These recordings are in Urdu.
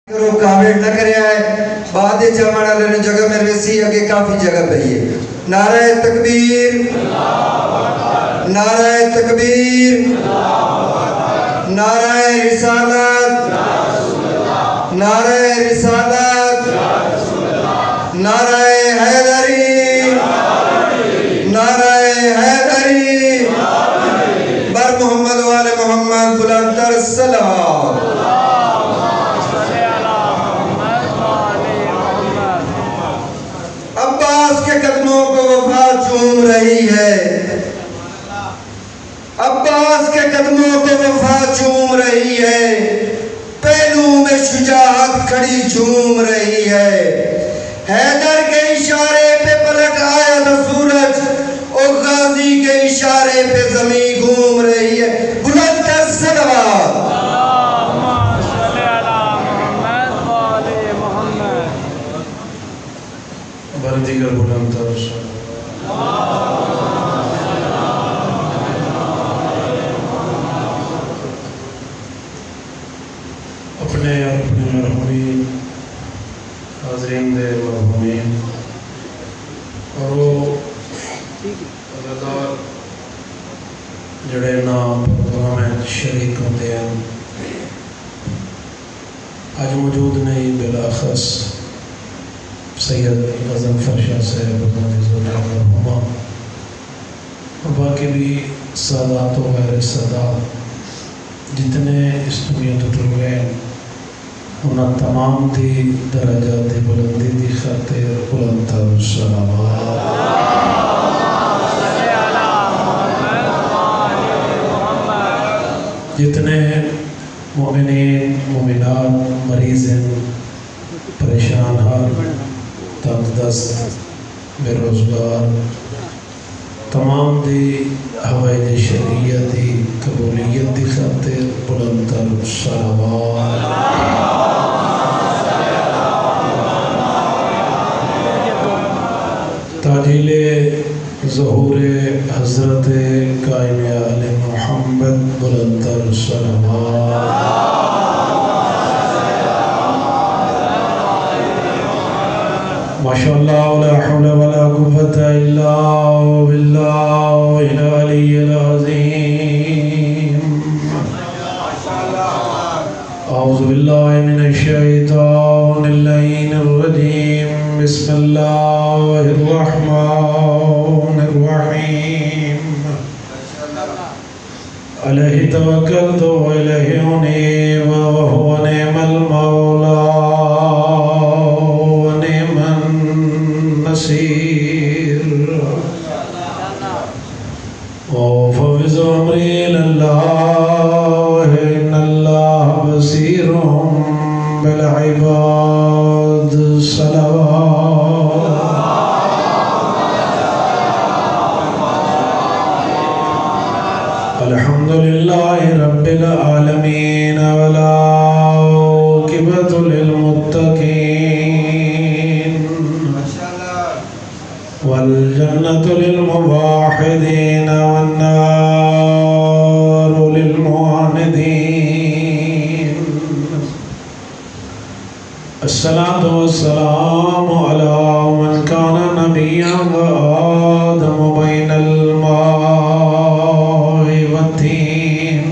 کرو کاویٹ نہ کرے آئے بعد جمعنا لینے جگہ میں رسی اگے کافی جگہ پہ یہ نعرہ تکبیر نعرہ تکبیر نعرہ رسالت نعرہ رسالت نعرہ حیدری نعرہ حیدری بر محمد وآل محمد بلندر سلام عباس کے قدموں کو وفا چوم رہی ہے عباس کے قدموں کو وفا چوم رہی ہے پہلو میں شجاعت کھڑی جھوم رہی ہے حیدر کے اشارے پہ پلٹ آیا تھا سورج اور غازی کے اشارے پہ زمین گھوم رہی ہے بلند تر صلوات دیگر بلند تر اپنے مرحومین حاضرین دے مرحومین اور وہ عزادار جڑے نام پروگرام ہیں شریک ہوتے ہیں آج موجود نہیں بلاخص سید غضنفر شاہ صاحب مرحومہ اور باقی بھی سادات و غیر سادات جتنے اس دنیا تو ٹر گئے انہاں تمام دی درجات بلندی دی خاطر بلند تر صلوات جتنے مومنین مومنات مریض ہیں پریشان حال تندرست بے روزگار تمام دی حوائج شریعت دی قبولیت دی خاطر بلند تر صلوات تاجیل ظہور حضرت قائم آل محمد بلند تر صلوات ماشاءاللہ ولا حول ولا قوة إلا بالله العلي العظيم أعوذ بالله من الشيطان اللعين الرجيم بسم الله الرحمن الرحيم عليه توكلت وإليه أنيب وهو نعم المولى وفوز أمري لله إن الله بصير بالعباد صلوات الحمد لله رب العالمين والعاقبة للمتقين والجنة للموحدين والنار للمعاندين الصلاة والسلام على من كان نبيا وآدم بين الماء والطين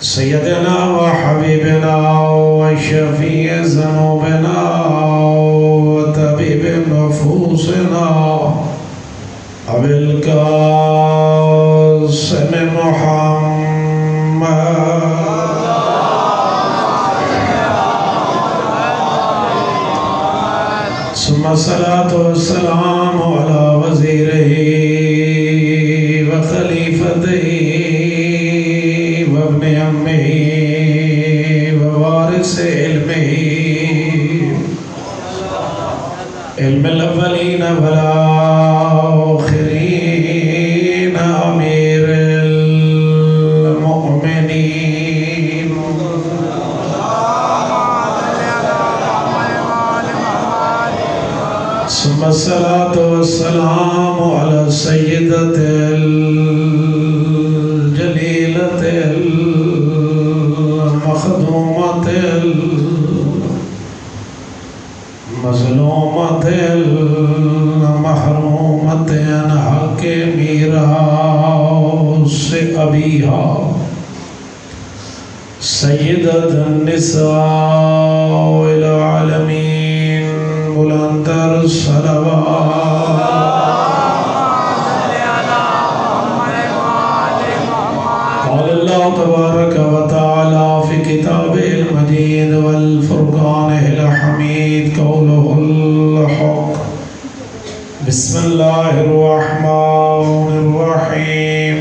سيدنا وحبيبنا وشفيع ذنوبنا وطبيب نفوسنا أبي القاسم محمد ثم الصلاة والسلام على وزيره وخليفته وابن عمه ووارث علمه علم الأولين والآخرين أمير المؤمنين ثم الصلاة والسلام على سيدة الجليلة المخدومة مظلومت محرومت حق میراث ابیہا سیدۃ النساء العالمین بلندر صلوات قال اللہ تبارک و تعالی فی کتابہ المجید والفرقان الحمید قولہ الحق بسم اللہ الرحمن الرحیم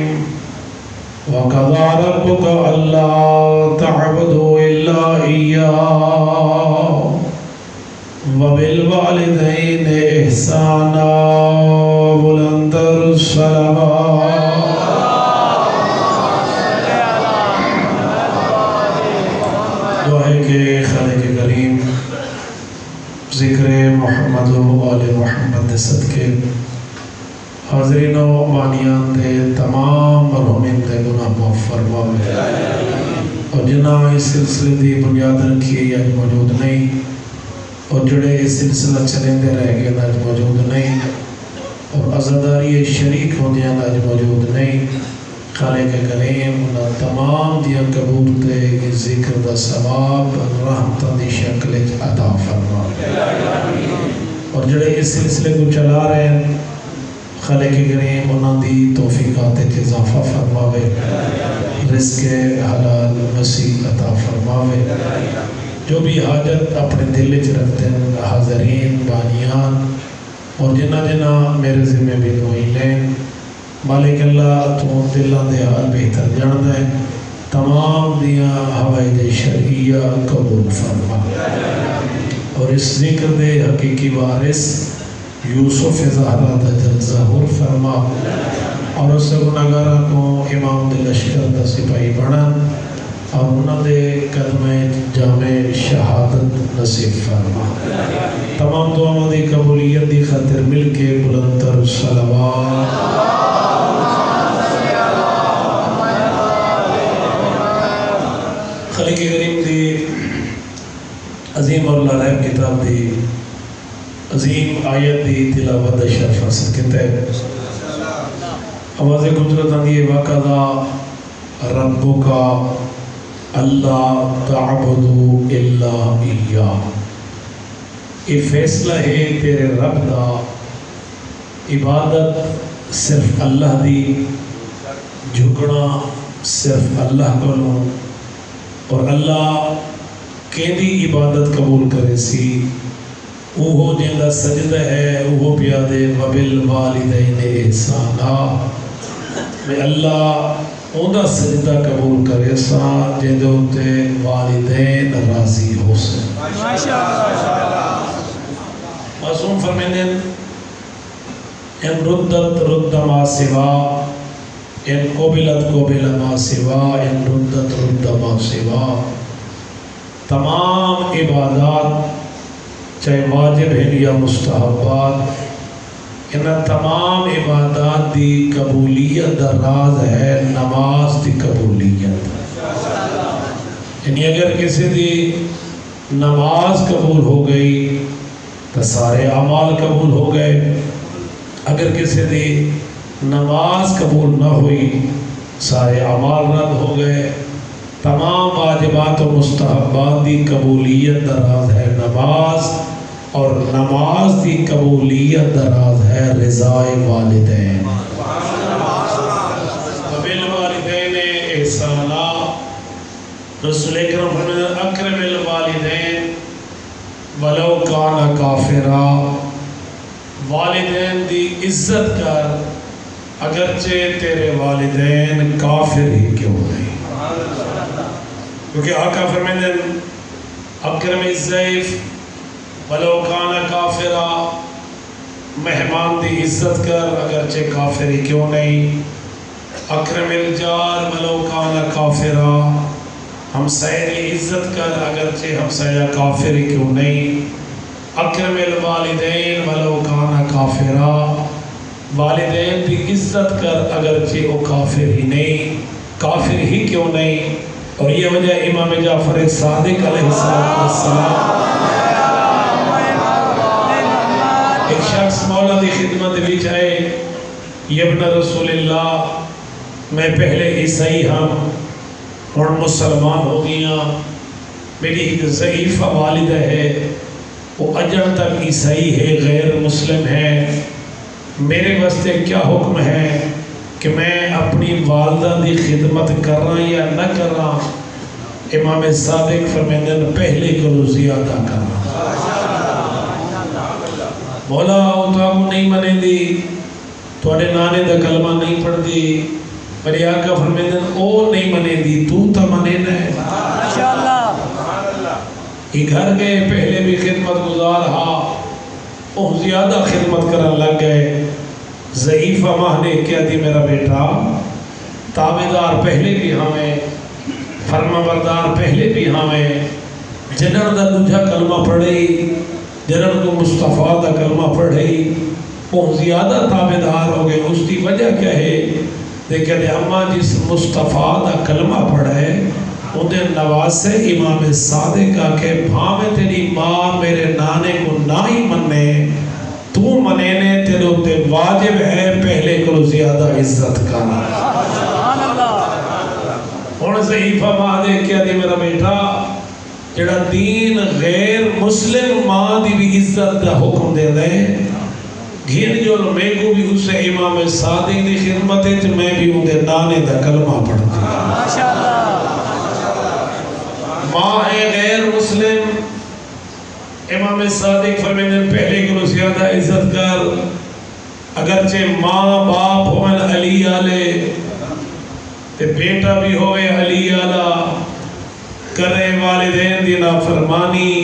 وَقَضَى رَبُّكَ أَلَّا تَعْبُدُوا إِلَّا إِيَّاهُ وَبِالْوَالِدَيْنِ إِحْسَانًا بلندر صلوات دعا ہے کہ خالق کریم ذکر محمد و آل محمد صدقے حاضرین و مانیان دے تمام مرحومین دے گناہ معاف فرماوے اور جنہاں اس سلسلے دی بنیاد رکھی ہے آج موجود نہیں اور جڑے اس سلسلہ چلیں دے رہ گئے آج موجود نہیں اور عزاداری شریک ہوندیاں آج موجود نہیں خالق کریم انہاں تمام دیاں قبول دے ذکر دا ثواب رحمتاں دی شکل عطا فرماوے اور جڑے اس سلسلے کو چلا رہے ہیں خالق کریم انہاں دی توفیقات اضافہ فرماوے رزق حلال وسیع عطا فرماوے جو بھی حاجت اپنے دل وچ رکھتے ہیں حاضرین بانیان اور جنہ جنہ میرے ذمہ بھی ہوئی لیں مالک اللہ تو دلاں دے حال بہتر جاندا ہے تمام دیاں حوائج شرعیہ قبول فرما اور اس ذکر دے حقیقی وارث یوسف زہرا دا جل ظہور فرما اور اس گناہگاراں کو امام دے لشکر دا سپاہی بنا اور انہاں دے قدم جامع شہادت نصیب فرما تمام دعاؤں دی قبولیت دی خاطر مل کے بلندر صلوات خالق کریم دی عظیم اور لائق کتاب دی عظیم آیت دی تلاوت شرف حاصل کہتا ہے آواز قدرت آندھی وَقَضَى رَبُّكَ أَلَّا تَعْبُدُوا إِلَّا إِيَّاهُ یہ فیصلہ ہے تیرے رب دا عبادت صرف اللہ دی جھکنا صرف اللہ کو لوں اور اللہ کیندی عبادت قبول کرے سی وہ جنہ سجدہ ہے وہ پیادے وَبِالْوَالِدَيْنِ إِحْسَانًا میں اللہ اوندا سجدہ قبول کرے سا جنہ تے والدین راضی ہو سے معصوم فرمیندے ان ردت رد ما سوا ان قبلت قبل ما سوا ان ردت رد ما سوا تمام عبادات چاہے واجب ہے یا مستحبات ان تمام عبادات دی قبولیت دا راز ہے نماز دی قبولیت یعنی اگر کسی دی نماز قبول ہو گئی تو سارے اعمال قبول ہو گئے اگر کسی دی نماز قبول نہ ہوئی سارے اعمال رد ہو گئے تمام واجبات و مستحبات دی قبولیت دا راز ہے نماز اور نماز دی قبولیت دا راز ہے رضائے والدین وبالوالدین احسانا رسول اکرم فرماتے اکرم الوالدین ولو کان کافرا والدین دی عزت کر اگرچہ تیرے والدین کافر ہی کیوں نہیں کیونکہ آقا فرماتے ہیں اکرم الضیف ولو کان کافرا مہمان دی عزت کر اگرچہ کافر ہی کیوں نہیں اکرم الجار ولو کان کافرا ہمسائے دی عزت کر اگرچہ ہمسایہ کافر ہی کیوں نہیں اکرم الوالدین ولو کان کافرا والدین دی عزت کر اگرچہ وہ کافر ہی کیوں نہیں اور یہ وجہ امام جعفر صادق علیہ السلام ایک شخص مولا دی خدمت بھی چاہے ابن رسول اللہ میں پہلے عیسائی ہم اور مسلمان ہو گیا، میری ایک ضعیفہ والدہ ہے وہ اجڑ تک عیسائی ہے، غیر مسلم ہے، میرے واسطے کیا حکم ہے کہ میں اپنی والدہ دی خدمت کر رہا یا نہ کر رہا؟ امام صادق فرمائیں پہلے کرو زیادہ کرنا۔ مولا وہ تو آپ نہیں منے دی، تھوڑے نانے دا کلمہ نہیں پڑھ دی، میری آقا فرمائیں او نہیں منے دی، تو تا منے نہ ہے۔ یہ گھر گئے پہلے بھی خدمت گزار ہاں وہ زیادہ خدمت کرن لگ گئے۔ ضعیفہ ماہ نے کیا دی میرا بیٹا تابعدار پہلے بھی ہمیں، فرما بردار پہلے بھی ہمیں، جنر دا دوجہ کلمہ پڑھی، جنر کو مصطفیٰ دا کلمہ پڑھی، وہ زیادہ تابعدار ہو گئے۔ اس کی وجہ کیا ہے؟ دیکھتے ہیں اماں جس مصطفیٰ دا کلمہ پڑھے انہیں نواسے امام صادق کا کہ بھامے تیری ماں میرے نانے کو نہ ہی منے، تو منینے تیرے ہوتے واجب ہے پہلے کرو زیادہ عزت کرنا۔ اور ضعیفہ ماں دے کیا دی میرا بیٹا جڑا دین غیر مسلم ماں دی بھی عزت دا حکم دے دیں گھین جو میں کو بھی اس سے امام صادق دی خدمت ہے تو میں بھی انہیں نانے دا کلمہ پڑھتی ماں ہے غیر مسلم، امام صادق فرمائیں پہلے کرو زیادہ عزت کر، اگرچہ ماں باپ ہوئن علی آلے تے بیٹا بھی ہوئے علی آلہ کرے والدین دی نافرمانی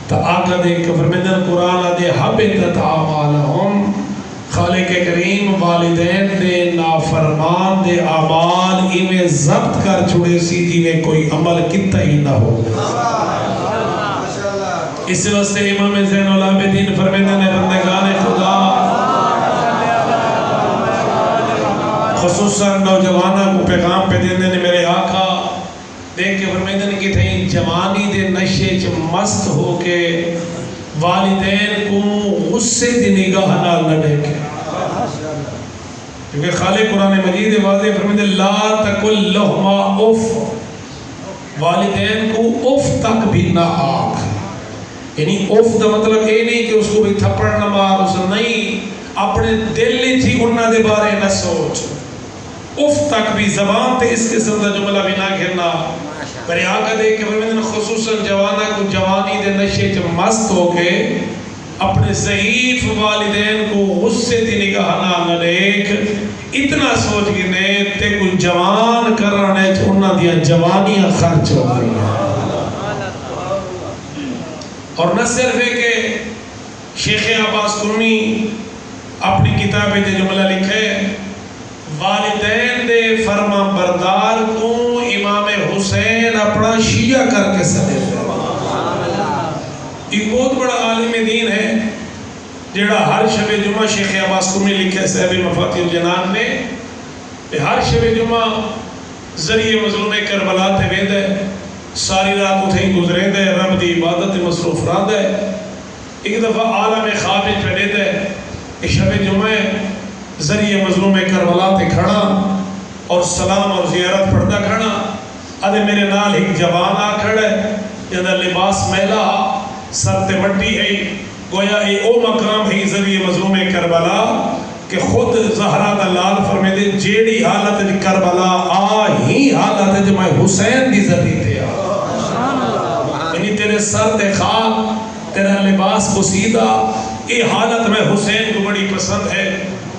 تا آقا دے فرمائیں قرآن دے حبتت اعمالہم، خالق کریم والدین دے نافرمان دے اعمال انہیں ضبط کر چھوڑے سی جنہیں کوئی عمل کتا ہی نہ ہو۔ اس واسطے امام زین العابدین فرمائیں بندگان خدا خصوصاً نوجوانہ کو پیغام پہ دینے نے میرے آقا دیکھ کے فرمائیں کہ تھیں جوانی دے نشے چ مست ہو کے والدین کو غصے دی نگاہ نہ دیکھے، کیونکہ خالق قرآن مجید واضح فرمائیں لا تقل لہما اف، والدین کو اف تک بھی نہ آکھ، یعنی اف دا مطلب یہ نہیں کہ اس کو بھی تھپڑ نہ مار، اس نہیں اپنے دل تھی انہاں دے بارے نہ سوچ، اف تک بھی زبان تے اس قسم دا جملہ بھی نہ گھرنا۔ میرے آقا دیکھ کے فرمائیں خصوصاً جوانہ کو جوانی دے نشے چ مست ہو کے اپنے ضعیف والدین کو غصے دی نگاہ نہ دیکھ، اتنا سوچ گنے تے کوئی جوان کرنے انہاں دیا جوانیاں خرچ ہو گئی۔ اور نہ صرف ہے کہ شیخ عباس قمی اپنی کتاب میں جملہ لکھے والدین دے فرما بردار کو امام حسین اپنا شیعہ کر کے سنے دے۔ ایک بہت بڑا عالم دین ہے جڑا ہر شب جمعہ شیخ عباس قمی لکھے صاحب مفاتیح الجنان نے ہر شب جمعہ ذریعے مظلوم کربلا تے وید ہے، ساری رات اتھیں گزرے دے، رب دی عبادت مصروف رات ہے۔ ایک دفعہ عالم خواب چڑھے دے شب جمعہ ذریعے مظلوم کربلا تے کھڑا اور سلام اور زیارت پڑھتا کھڑا، ادھے میرے نال ایک جوان آ کھڑے جدہ لباس میلا سر تے مٹی ہے، گویا ای او مقام ہے ذریعے مظلوم کربلا کہ خود زہرہ دلال فرمے دے جیڑی حالت کربلا آ ہی حالت جو میں حسین دی ذریعے تھے یعنی تیرے سر تے خاک تیرا لباس بسیدہ، ای حالت میں حسین کو بڑی پسند ہے۔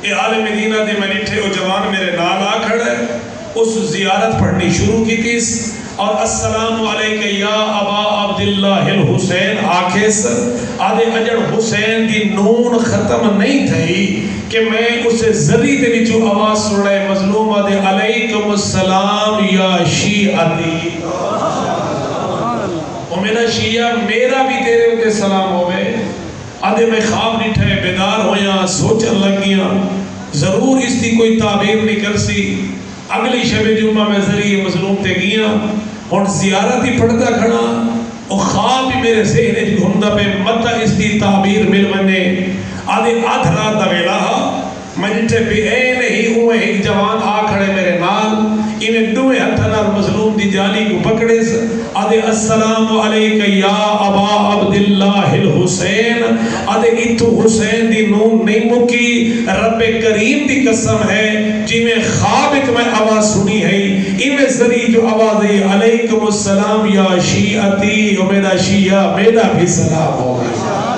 اے عالم مدینہ دے میں نٹھے وہ جوان میرے نال آ کھڑے، اس زیارت پڑھنی شروع کی تیس اور السلام علیکہ یا ابا عبداللہ الحسین آکھیس آدھے اجڑ حسین دی نون ختم نہیں تھی کہ میں اسے ذری دے بھی جو آواز سن رہے مظلوم آدھے علیکم السلام یا شیعتی، اور میرا شیعہ میرا بھی تیرے ہوتے سلام ہوئے۔ آدھے میں خواب نٹھے بیدار ہویا سوچن لگیاں ضرور اس کی کوئی تعبیر نہیں کر سی، اگلی شب جمعہ میں ذریعے مظلوم تے گیا ہن زیارت ہی پڑھتا کھڑا اور خواب بھی میرے ذہن گھومدا پہ مت اس دی تعبیر مل ونے آدھے آدھ رات دا ویلا منٹے بھی اے نہیں ہوئے ایک جوان آ کھڑے میرے نال انہیں دوئے ہتھنار مظلوم دی جالی کو پکڑے آدھے السلام علیکہ یا ابا عبداللہ الحسین آدھے اتو حسین دی نون نہیں مکی رب کریم دی قسم ہے جی میں خواب ایک میں آواز سنی ہے انہیں ذریعے جو آواز ہے علیکم السلام یا شیعتی و میرا شیعہ میرا بھی سلام ہوگا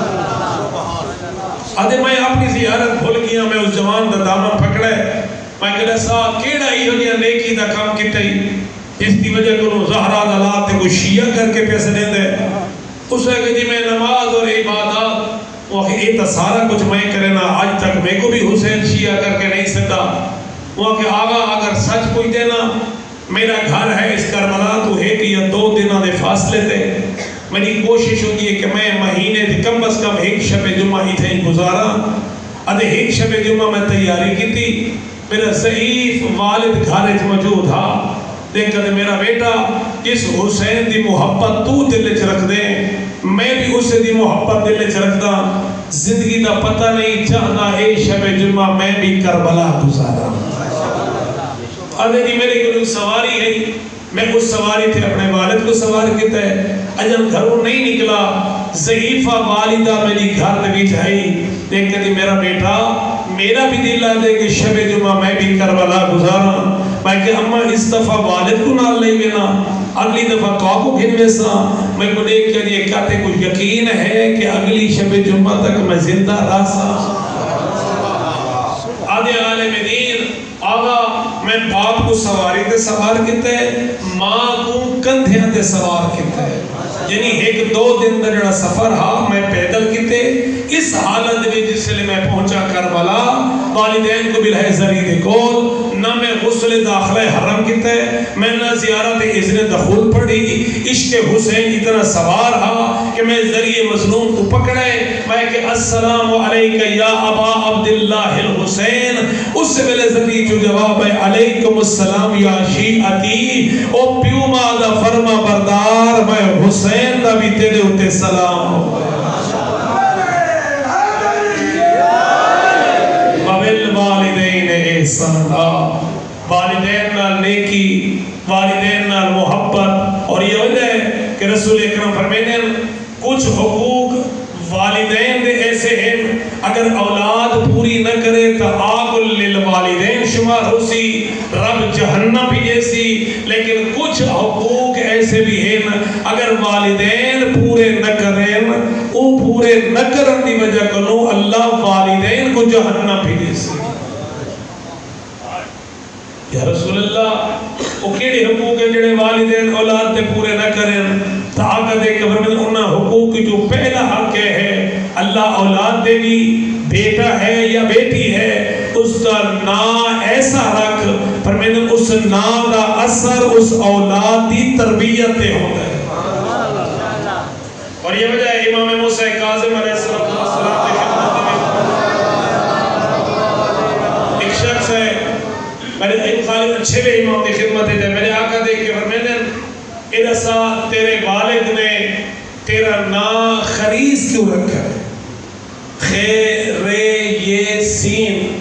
آدھے میں اپنی زیارت بھول گیا میں اس جوان دا دامن پکڑے میں کہتا سا کیڑا ہی ہو جیا نیکی دا کام کیتا ہی اس دی وجہ کو زہرہ دلات تے کوئی شیعہ کر کے پیسے دیں دے اس نے کہا جی میں نماز اور عبادات وہ یہ تو سارا کچھ میں کرنا آج تک میں کو بھی حسین شیعہ کر کے نہیں سکتا وہ کہ آگا اگر سچ پوچھ دینا میرا گھر ہے اس کربلا تو ہے کہ یہ 2 دنوں دے فاصلے تے میری کوشش ہوتی ہے کہ میں مہینے دے کم از کم ایک شب جمعہ ہی تھے گزارا ادھے ایک شب جمعہ میں تیاری کی تھی میرا ضعیف والد گھر موجود تھا دیکھ کر میرا بیٹا اس حسین دی محبت تو دل چ رکھ دے میں بھی اسے دی محبت دل چ رکھدا زندگی دا پتہ نہیں چاہنا ایک شب جمعہ میں بھی کربلا گزارا ادھے جی میرے کو سواری ہے میں اس سواری تھے اپنے والد کو سوار کیتا ہے اجل گھروں نہیں نکلا ضعیفہ والدہ میری گھر دے بیچ ہے دیکھ کر میرا بیٹا میرا بھی دل آدھے کہ شب جمعہ میں بھی کربلا گزارا میں کہ اماں اس دفعہ والد کو نال لیں گے نا اگلی دفعہ تو آپ کو گھنوے سا میں کو دیکھ کر یہ کہتے کچھ یقین ہے کہ اگلی شب جمعہ تک میں زندہ رہ سا آدھے عالم دین آگا میں باپ کو سواری تے سوار کیتے ماں کو کندھیاں تے سوار کیتے یعنی 1-2 دن دا جڑا سفر ہا میں پیدل کیتے اس حالت میں جس لئے میں پہنچا کربلا والدین کو بلہ ذریعے دے کول نہ میں غسل داخلہ حرم کیتے میں نہ زیارت اذن دخول پڑھی عشق حسین اتنا سوار ہا کہ میں ذریعے مظلوم کو پکڑے میں کہ السلام علیکہ یا ابا عبداللہ الحسین اس سے پہلے ذریعے جو جواب ہے علیکم السلام یا شیعتی او پیو مادہ فرما بردار میں حسین دا بھی تیرے ہوتے سلام ہو والدین احسانا والدین نال نیکی والدین نال محبت اور یہ وجہ ہے کہ رسول اکرم فرمینے کچھ حقوق والدین دے ایسے ہیں اگر اولاد پوری نہ کرے تو آگ للوالدین شمار ہو سی رب جہنم بھی جیسی لیکن کچھ حقوق ایسے بھی ہیں اگر والدین پورے نہ کریں وہ پورے نہ کرن دی وجہ کنو اللہ والدین کو جہنم بھی جیسی یا رسول اللہ وہ کیڑے حقوق ہیں جڑے والدین اولاد تے پورے نہ کریں تو آقا دے قبر میں انہا حقوق جو پہلا حق ہے اللہ اولاد دے گی بیٹا ہے یا بیٹی ہے اس کا نا ایسا رکھ پر میں نے اس نا دا اثر اس اولاد دی تربیت دے ہو گئے اور یہ وجہ ہے امام موسیٰ کاظم علیہ السلام کے خدمت میں ایک شخص ہے میں نے ایک خالد اچھے بھی امام کی خدمت ہے میں نے آقا دیکھ کے فرمیدن ادھسا تیرے والد نے تیرا نا خریز کیوں رکھا ہے خیر یہ سین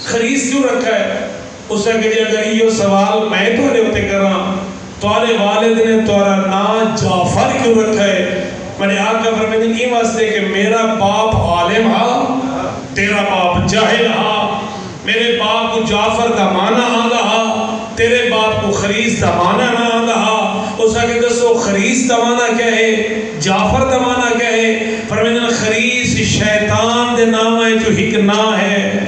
خریز کیوں رکھا ہے اس نے کہا اگر یہ سوال میں تو نے ہوتے کر رہا تورے والد نے تورا نا جعفر کیوں رکھا ہے میں نے آقا فرمیدن یہ واسطے کہ میرا باپ عالم ہا تیرا باپ جاہل ہا میرے باپ کو جعفر دا معنی آدھا ہا تیرے باپ کو خریز دا معنی نہ آدھا ہا اس نے کہا دسو خریز دا معنی کیا ہے جعفر دا معنی کیا ہے فرمیدن خریز شیطان دے نام ہے جو ہک نا ہے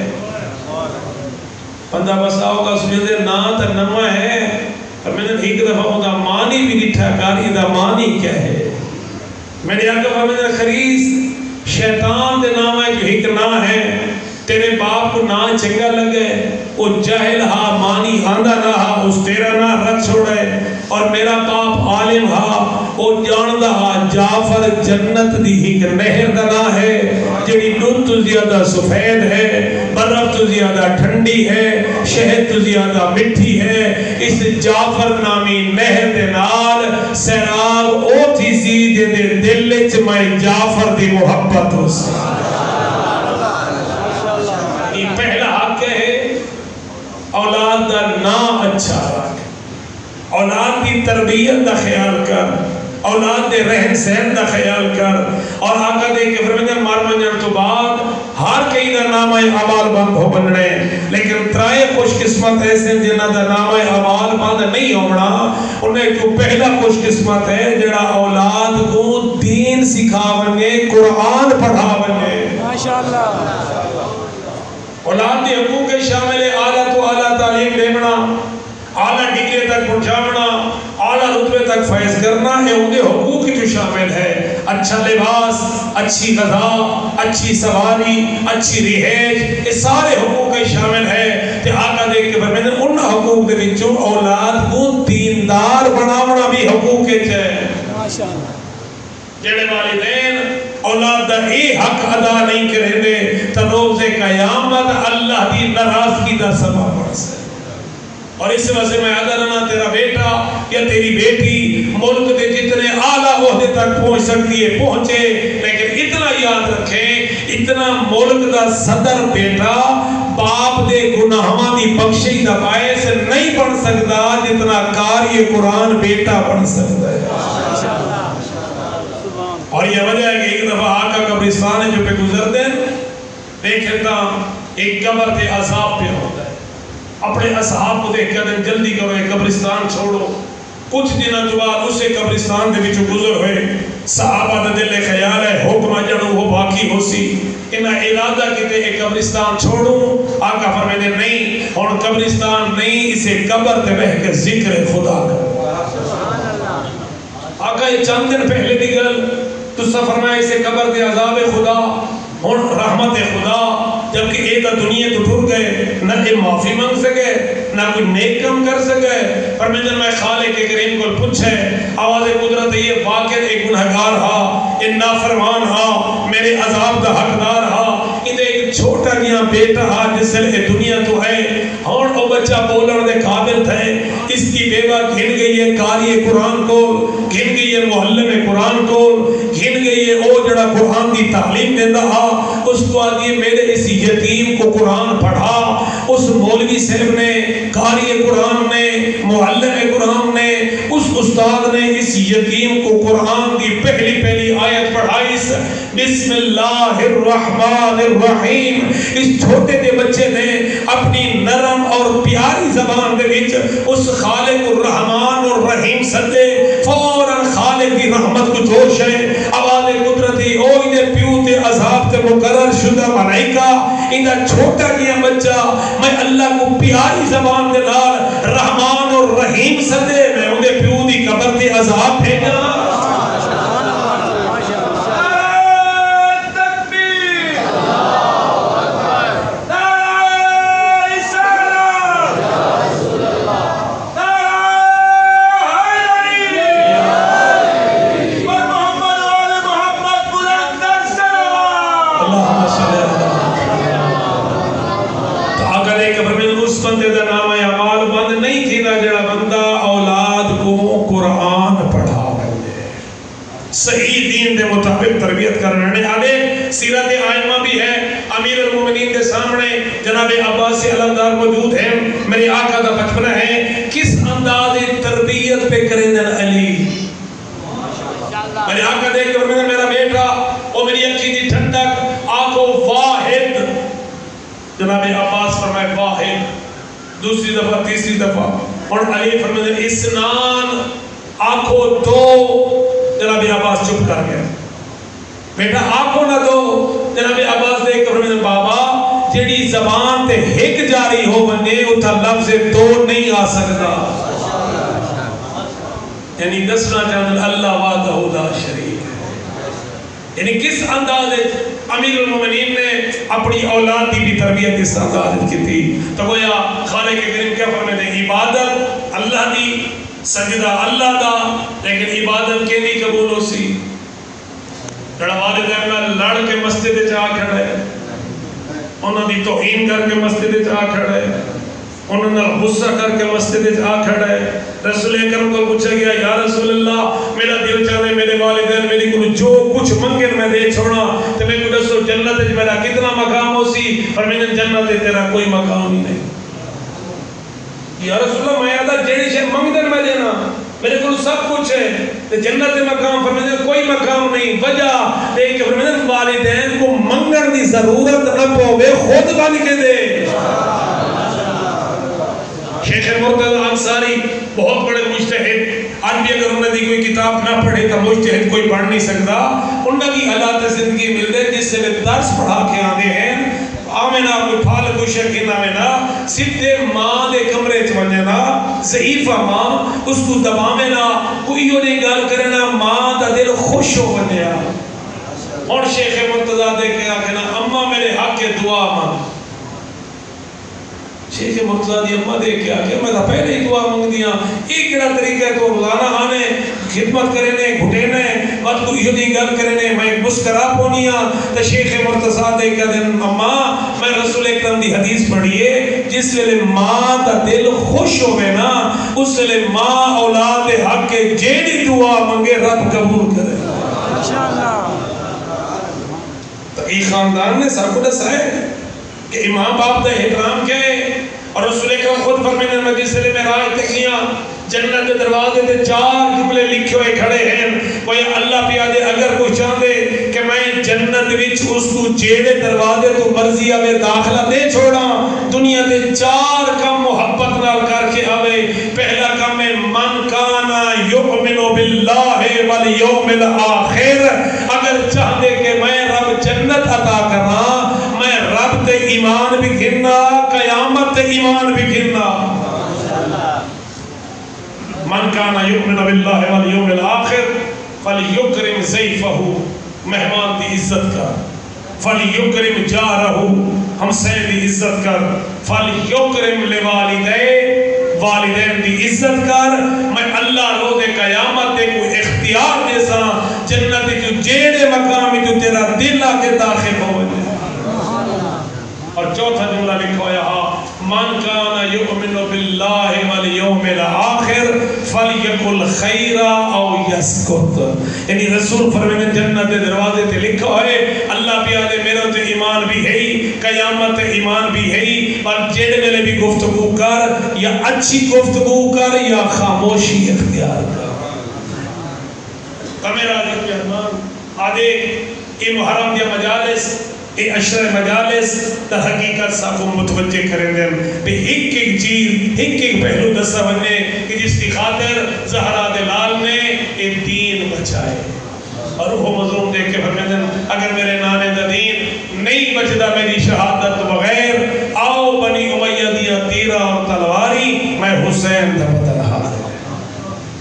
بندہ بس آؤ گا سمجھ دے نا تا نمہ ہے فرمیدن ایک دفعہ ہوتا معنی بھی نٹھا کاری دا معنی کیا ہے میں نے آگا فرمیدن خریز شیطان دے نام ہے جو ہک نا ہے تیرے باپ کو نا چنگا لگے وہ جاہل ہا مانی آندہ نہ ہا اس تیرا نا رکھ چھوڑے اور میرا باپ عالم ہا وہ جاندا جعفر جنت دی ایک نہر دا نام ہے جڑی دودھ تو زیادہ سفید ہے، برف تو زیادہ ٹھنڈی ہے، شہد تو زیادہ مٹھی ہے۔ اس جعفر نامی نہر دے نال سیراب او تھی سی جے دے دل وچ میں جعفر دی محبت ہو سی۔ یہ پہلا حق ہے اولاد دا نام اچھا رکھ، اولاد دی تربیت دا خیال کر، اولاد دے رہن سہن دا خیال کر۔ اور آقا دے کے فرمیدہ مار منجن تو بعد ہر کئی دا نام اعمال بند ہو بننے، لیکن ترائے خوش قسمت ایسے جنہ دا نام اعمال بند نہیں ہونا، انہیں جو پہلا خوش قسمت ہے جڑا اولاد کو دین سکھاونگے، قرآن پڑھاونگے۔ ماشاءاللہ اولاد دی حقوق کے شامل ہے اعلیٰ تو اعلیٰ تعلیم دینا، اعلیٰ ڈگری تک پہنچانا، اعلیٰ رتبے تک فیض کرنا ہے، ان کے حقوق جو شامل ہے اچھا لباس، اچھی غذا، اچھی سواری، اچھی رہائش، یہ سارے حقوق کے شامل ہے۔ کہ آقا دیکھ کے فرمائے ان حقوق کے وچوں اولاد کو دیندار بناونا بھی حقوق کے ہے۔ ماشاءاللہ جڑے والدین اولاد دا اے حق ادا نہیں کریں دے تو روز قیامت اللہ دی ناراضگی دا سبب بن سکے۔ اور اس وجہ میں اگر نہ تیرا بیٹا یا تیری بیٹی ملک دے جتنے اعلیٰ عہدے تک پہنچ سکتی ہے پہنچے، لیکن اتنا یاد رکھیں اتنا ملک دا صدر بیٹا باپ دے گناہاں دی بخشش دا باعث نہیں بن سکتا جتنا قاری قرآن بیٹا بن سکتا ہے۔ اور یہ وجہ ہے کہ ایک دفعہ آقا قبرستان جو پہ گزر دیں دیکھتا ایک قبر تے عذاب پہ ہوتا ہے، اپنے اصحاب کو دیکھ کر جلدی کرو ایک قبرستان چھوڑو۔ کچھ دنوں تو بعد اسے قبرستان دے وچوں گزر ہوئے، صحابہ دے دل خیال ہے حکم جڑوں وہ باقی ہو سی، انہاں ارادہ کیتے ایک قبرستان چھوڑوں۔ آقا فرماتے نہیں ہن قبرستان نہیں، اسے قبر تے بیٹھ کے ذکر خدا کرو۔ آقا یہ چند دن پہلے دی گل تو فرمایا اسے قبر دے عذاب خدا ہن رحمت خدا، جبکہ اے تا دنیا تو ٹر گئے، نہ اے معافی مانگ سکے نہ کوئی نیک کام کر سکے۔ پر میں خالق کریم کو پوچھے آواز قدرت یہ واقع ایک گنہگار ہا، ایک نافرمان ہا، میرے عذاب دا حقدار ہا، ادھے ایک چھوٹا گیا بیٹا ہا جس لئے دنیا تو ہے، ہون او بچہ بولن دے قابل تھے، اس کی بیوہ گھن گئی ہے قاری قرآن کو، گھن گئی ہے معلم قرآن کو، گھن گئی ہے او جڑا قرآن دی تعلیم دیندہ ہا، اس کو آدھی میرے اس یتیم کو قرآن پڑھا۔ اس مولوی صاحب نے، قاری قرآن نے، معلم قرآن نے، اس استاد نے اس یتیم کو قرآن کی پہلی آیت پڑھائی، بسم اللہ الرحمن الرحیم۔ اس چھوٹے دے بچے نے اپنی نرم اور پیاری زبان دے وچ اس خالق الرحمن الرحیم سدے، فوراً خالق کی رحمت کو جوش ہے، آواز قدرتی او ادھے پیو تے عذاب تے مقرر شدہ ملائکہ، ادھا چھوٹا کیا بچہ میں اللہ کو پیاری زبان دے نال رحمان اور رحیم سدے، میں ادھے پیو دی قبر تے عذاب بھیجا۔ صحیح دین دے مطابق تربیت کرنے آگے سیرت آئمہ بھی ہے، امیر المومنین دے سامنے جناب عباس علمدار موجود ہیں، میرے آقا دا بچپنا ہے، کس انداز تربیت پہ کریں دن علی، میرے آقا دیکھ کر میرا بیٹا وہ میری اکھی دی ٹھنڈک آنکھوں واحد، جناب عباس فرمائے واحد، دوسری دفعہ تیسری دفعہ، اور علی فرمائے اسنان آنکھوں دو، جناب عباس چپ کر گیا، بیٹا آپ کو نہ دو، جناب عباس دیکھ کر فرمائے بابا جیڑی زبان تے ہک جاری ہو بنے اتھا لفظ دو نہیں آ سکتا، یعنی دسنا چاہتے اللہ وحدہ لا شریک ہے، یعنی کس انداز امیر المومنین نے اپنی اولاد کی بھی تربیت اس انداز کی تھی۔ تو گویا خالق کریم کیا فرمائے تھے عبادت اللہ دی، سجدہ اللہ دا لیکن عبادت کے نہیں قبول ہو سی جڑا والدین نال لڑ کے مسجد وچ آ کھڑا ہے انہاں دی توہین کر کے مسجد وچ آ کھڑا ہے انہاں نال غصہ کر کے مسجد وچ آ کھڑا ہے رسول اکرم کو پوچھا گیا یا رسول اللہ میرا دل چاہے میرے والدین میری کو جو کچھ منگن میں دے چھوڑا تے میں کو دسو جنت وچ میرا کتنا مقام ہو سی پر میں جنت تے تیرا کوئی مقام ہی نہیں یا رسول اللہ میں آدھا جیڑی شے منگدن میں دینا میرے کو سب کچھ ہے تے جنت مقام فرمائے کوئی مقام نہیں وجہ ایک فرمائے والدین کو منگن دی ضرورت نہ پوے خود بن کے دے شیخ مرتضی انصاری بہت بڑے مجتہد آج بھی اگر انہوں نے کوئی کتاب نہ پڑھے تو مجتہد کوئی پڑھ نہیں سکتا انہوں کی حالات زندگی مل دے جس سے وہ درس پڑھا کے آنے ہیں آمینہ کوئی پھال کوئی شکین آمینہ سدھے ماں دے کمرے چونجنا ضعیفہ ماں اس کو دبامینا کوئی انہیں گال کرنا ماں دا دل خوش ہو بنیا اور شیخ مرتضی دے کے آکھنا اممہ میرے حق کے دعا ماں شیخ مرتضی دی اممہ دے کے آکھے میں تا پہلے ہی دعا مانگ دیا ایک کڑا طریقہ ہے تو روزانہ آنے خدمت کرنے گھٹینے مت کو یہودی گل کرنے میں مسکرا پونیا تو شیخ مرتضی دے کے دن اممہ میں رسول اکرم دی حدیث پڑھیے جس ویلے ماں دا دل خوش ہوئے نا اس ویلے ماں اولاد حق کے جیڑی دعا منگے رب قبول کرے تو ای خاندان نے سر کو دسا ہے کہ امام باپ دا احترام کیا ہے اور رسول اکرم خود فرمائے میں جس ویلے میں راہ تکیاں جنت کے دروازے تے 4 جملے لکھے ہوئے کھڑے ہیں کوئی اللہ پیادے اگر کوئی چاہتے کہ میں جنت وچ اس کو جیڑے دروازے تو مرضی آوے داخلہ دے چھوڑا دنیا تے 4 کم محبت نال کر کے آوے پہلا کم ہے من کانا یؤمن باللہ والیوم الاخر اگر چاہتے کہ میں رب جنت عطا کرنا میں رب تے ایمان بھی گھرنا قیامت تے ایمان بھی گھرنا من کانا یؤمن باللہ والیوم الاخر فلیکرم ضیفہ مہمان دی عزت کر فلیکرم جارہ ہمسائے دی عزت کر فلیکرم والدین دی عزت کر میں اللہ روز قیامت دے کوئی اختیار دے سا جنت جو جیڑے مقامی جو تیرا دل آکے داخل ہوئے اور چوتھا جملہ لکھا ہے من کانا یؤمن باللہ والیوم الاخر فلیقل خیرا او یسکت یعنی رسول فرمائے جنت دروازے تے لکھا ہے اللہ پیادے میرے تے ایمان بھی ہے قیامت ایمان بھی ہے اور جیڑے ویلے بھی گفتگو کر یا اچھی گفتگو کر یا خاموشی اختیار کر میرا عزیز مہمان آدھے یہ محرم دیا مجالس اے عشر مجالس تا حقیقت ساکو متوجہ کریں دیں بے ایک ایک چیز ایک ایک پہلو دستا بننے کہ جس کی خاطر زہرا دلال نے ایک دین بچائے اور وہ مظلوم دیکھ کے فرمائے اگر میرے نانے دا دین نہیں بچدا میری شہادت بغیر آؤ بنی امیہ دیا تیرہ اور تلواری میں حسین دا بدل حاضر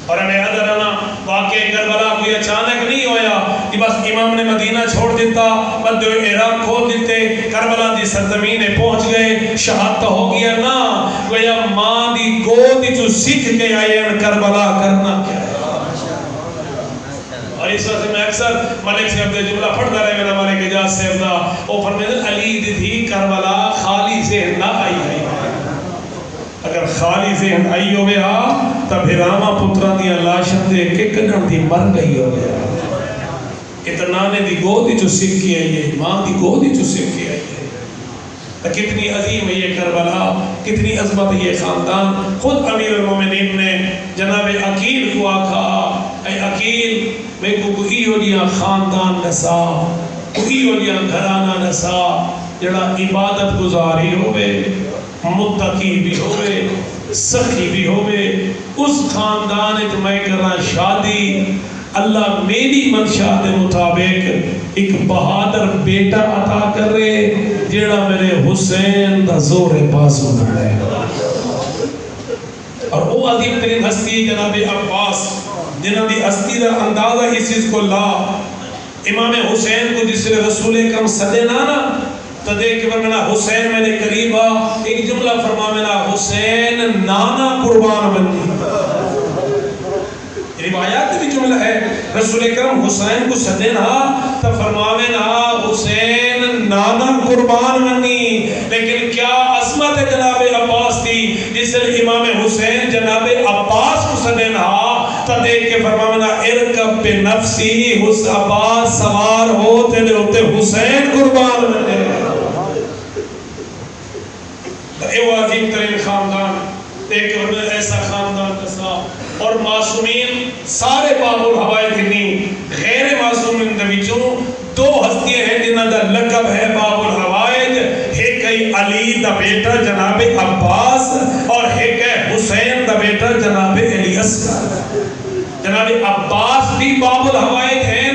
اور ہمیں حضر آنا واقعہ کربلا کوئی اچانک نہیں ہویا کہ بس امام نے مدینہ چھوڑ دیتا بدو عراق کھول دیتے کربلا دی سرزمین پہنچ گئے شہادت ہو گیا نا گویا ماں دی گود جو سکھ کے آئے ان کربلا کرنا کیا ہے اور اس وقت میں اکثر ملک سے اپنے جملہ پڑھتا رہے میرا ملک اجاز سے اپنا وہ فرمائے علی دی تھی کربلا خالی ذہن نہ آئی ہے اگر خالی ذہن آئی ہو گیا تب ہراما پتران دیا لاشن دے کے کنن دی مر گئی ہو گیا اتنانے دی گودی جو سکھی آئی ہے ماں دی گودی جو سکھی آئی ہے کتنی عظیم ہے یہ کربلا کتنی عظمت ہے یہ خاندان خود امیر المومنین نے جناب عقیل کو آکھا اے عقیل میں کوئی ہو لیا خاندان نسا کوئی ہو لیا گھرانہ نسا جڑا عبادت گزاری ہوئے متقی بھی ہوئے سخی بھی ہوئے اس خاندان ایک میں کرنا شادی اللہ میری منشا دے مطابق ایک بہادر بیٹا عطا کر رہے جیڑا میرے حسین دا زور بازو نہ ہے اور وہ عظیم ترین ہستی جناب عباس جنہاں دی ہستی دا اندازہ اس چیز کو لا امام حسین کو جس سے رسول اکرم صلی نانا تو دیکھ کہ میرا حسین میرے قریبا ایک جملہ فرما میرا حسین نانا قربان بنی روایات بھی جملہ ہے رسول اکرم حسین کو سدینا تو فرماوینا حسین نانا قربان منی، لیکن کیا عظمت جناب عباس تھی جس نے امام حسین جناب عباس کو سدینا تو دیکھ کے فرماوینا ارکب بے نفسی حس عباس سوار ہو تیلے ہوتے حسین قربان منی۔ اے وہ عظیم ترین خاندان، ایک ایسا خاندان کسا اور معصومین سارے باب الحوائد کنی غیر معصومین دویچوں دو ہستیاں ہیں جنہاں دا لقب ہے باب الحوائد، ایک ہے علی دا بیٹا جناب عباس اور ایک ہے حسین دا بیٹا جناب علی اصغر۔ جناب عباس بھی باب الحوائد ہیں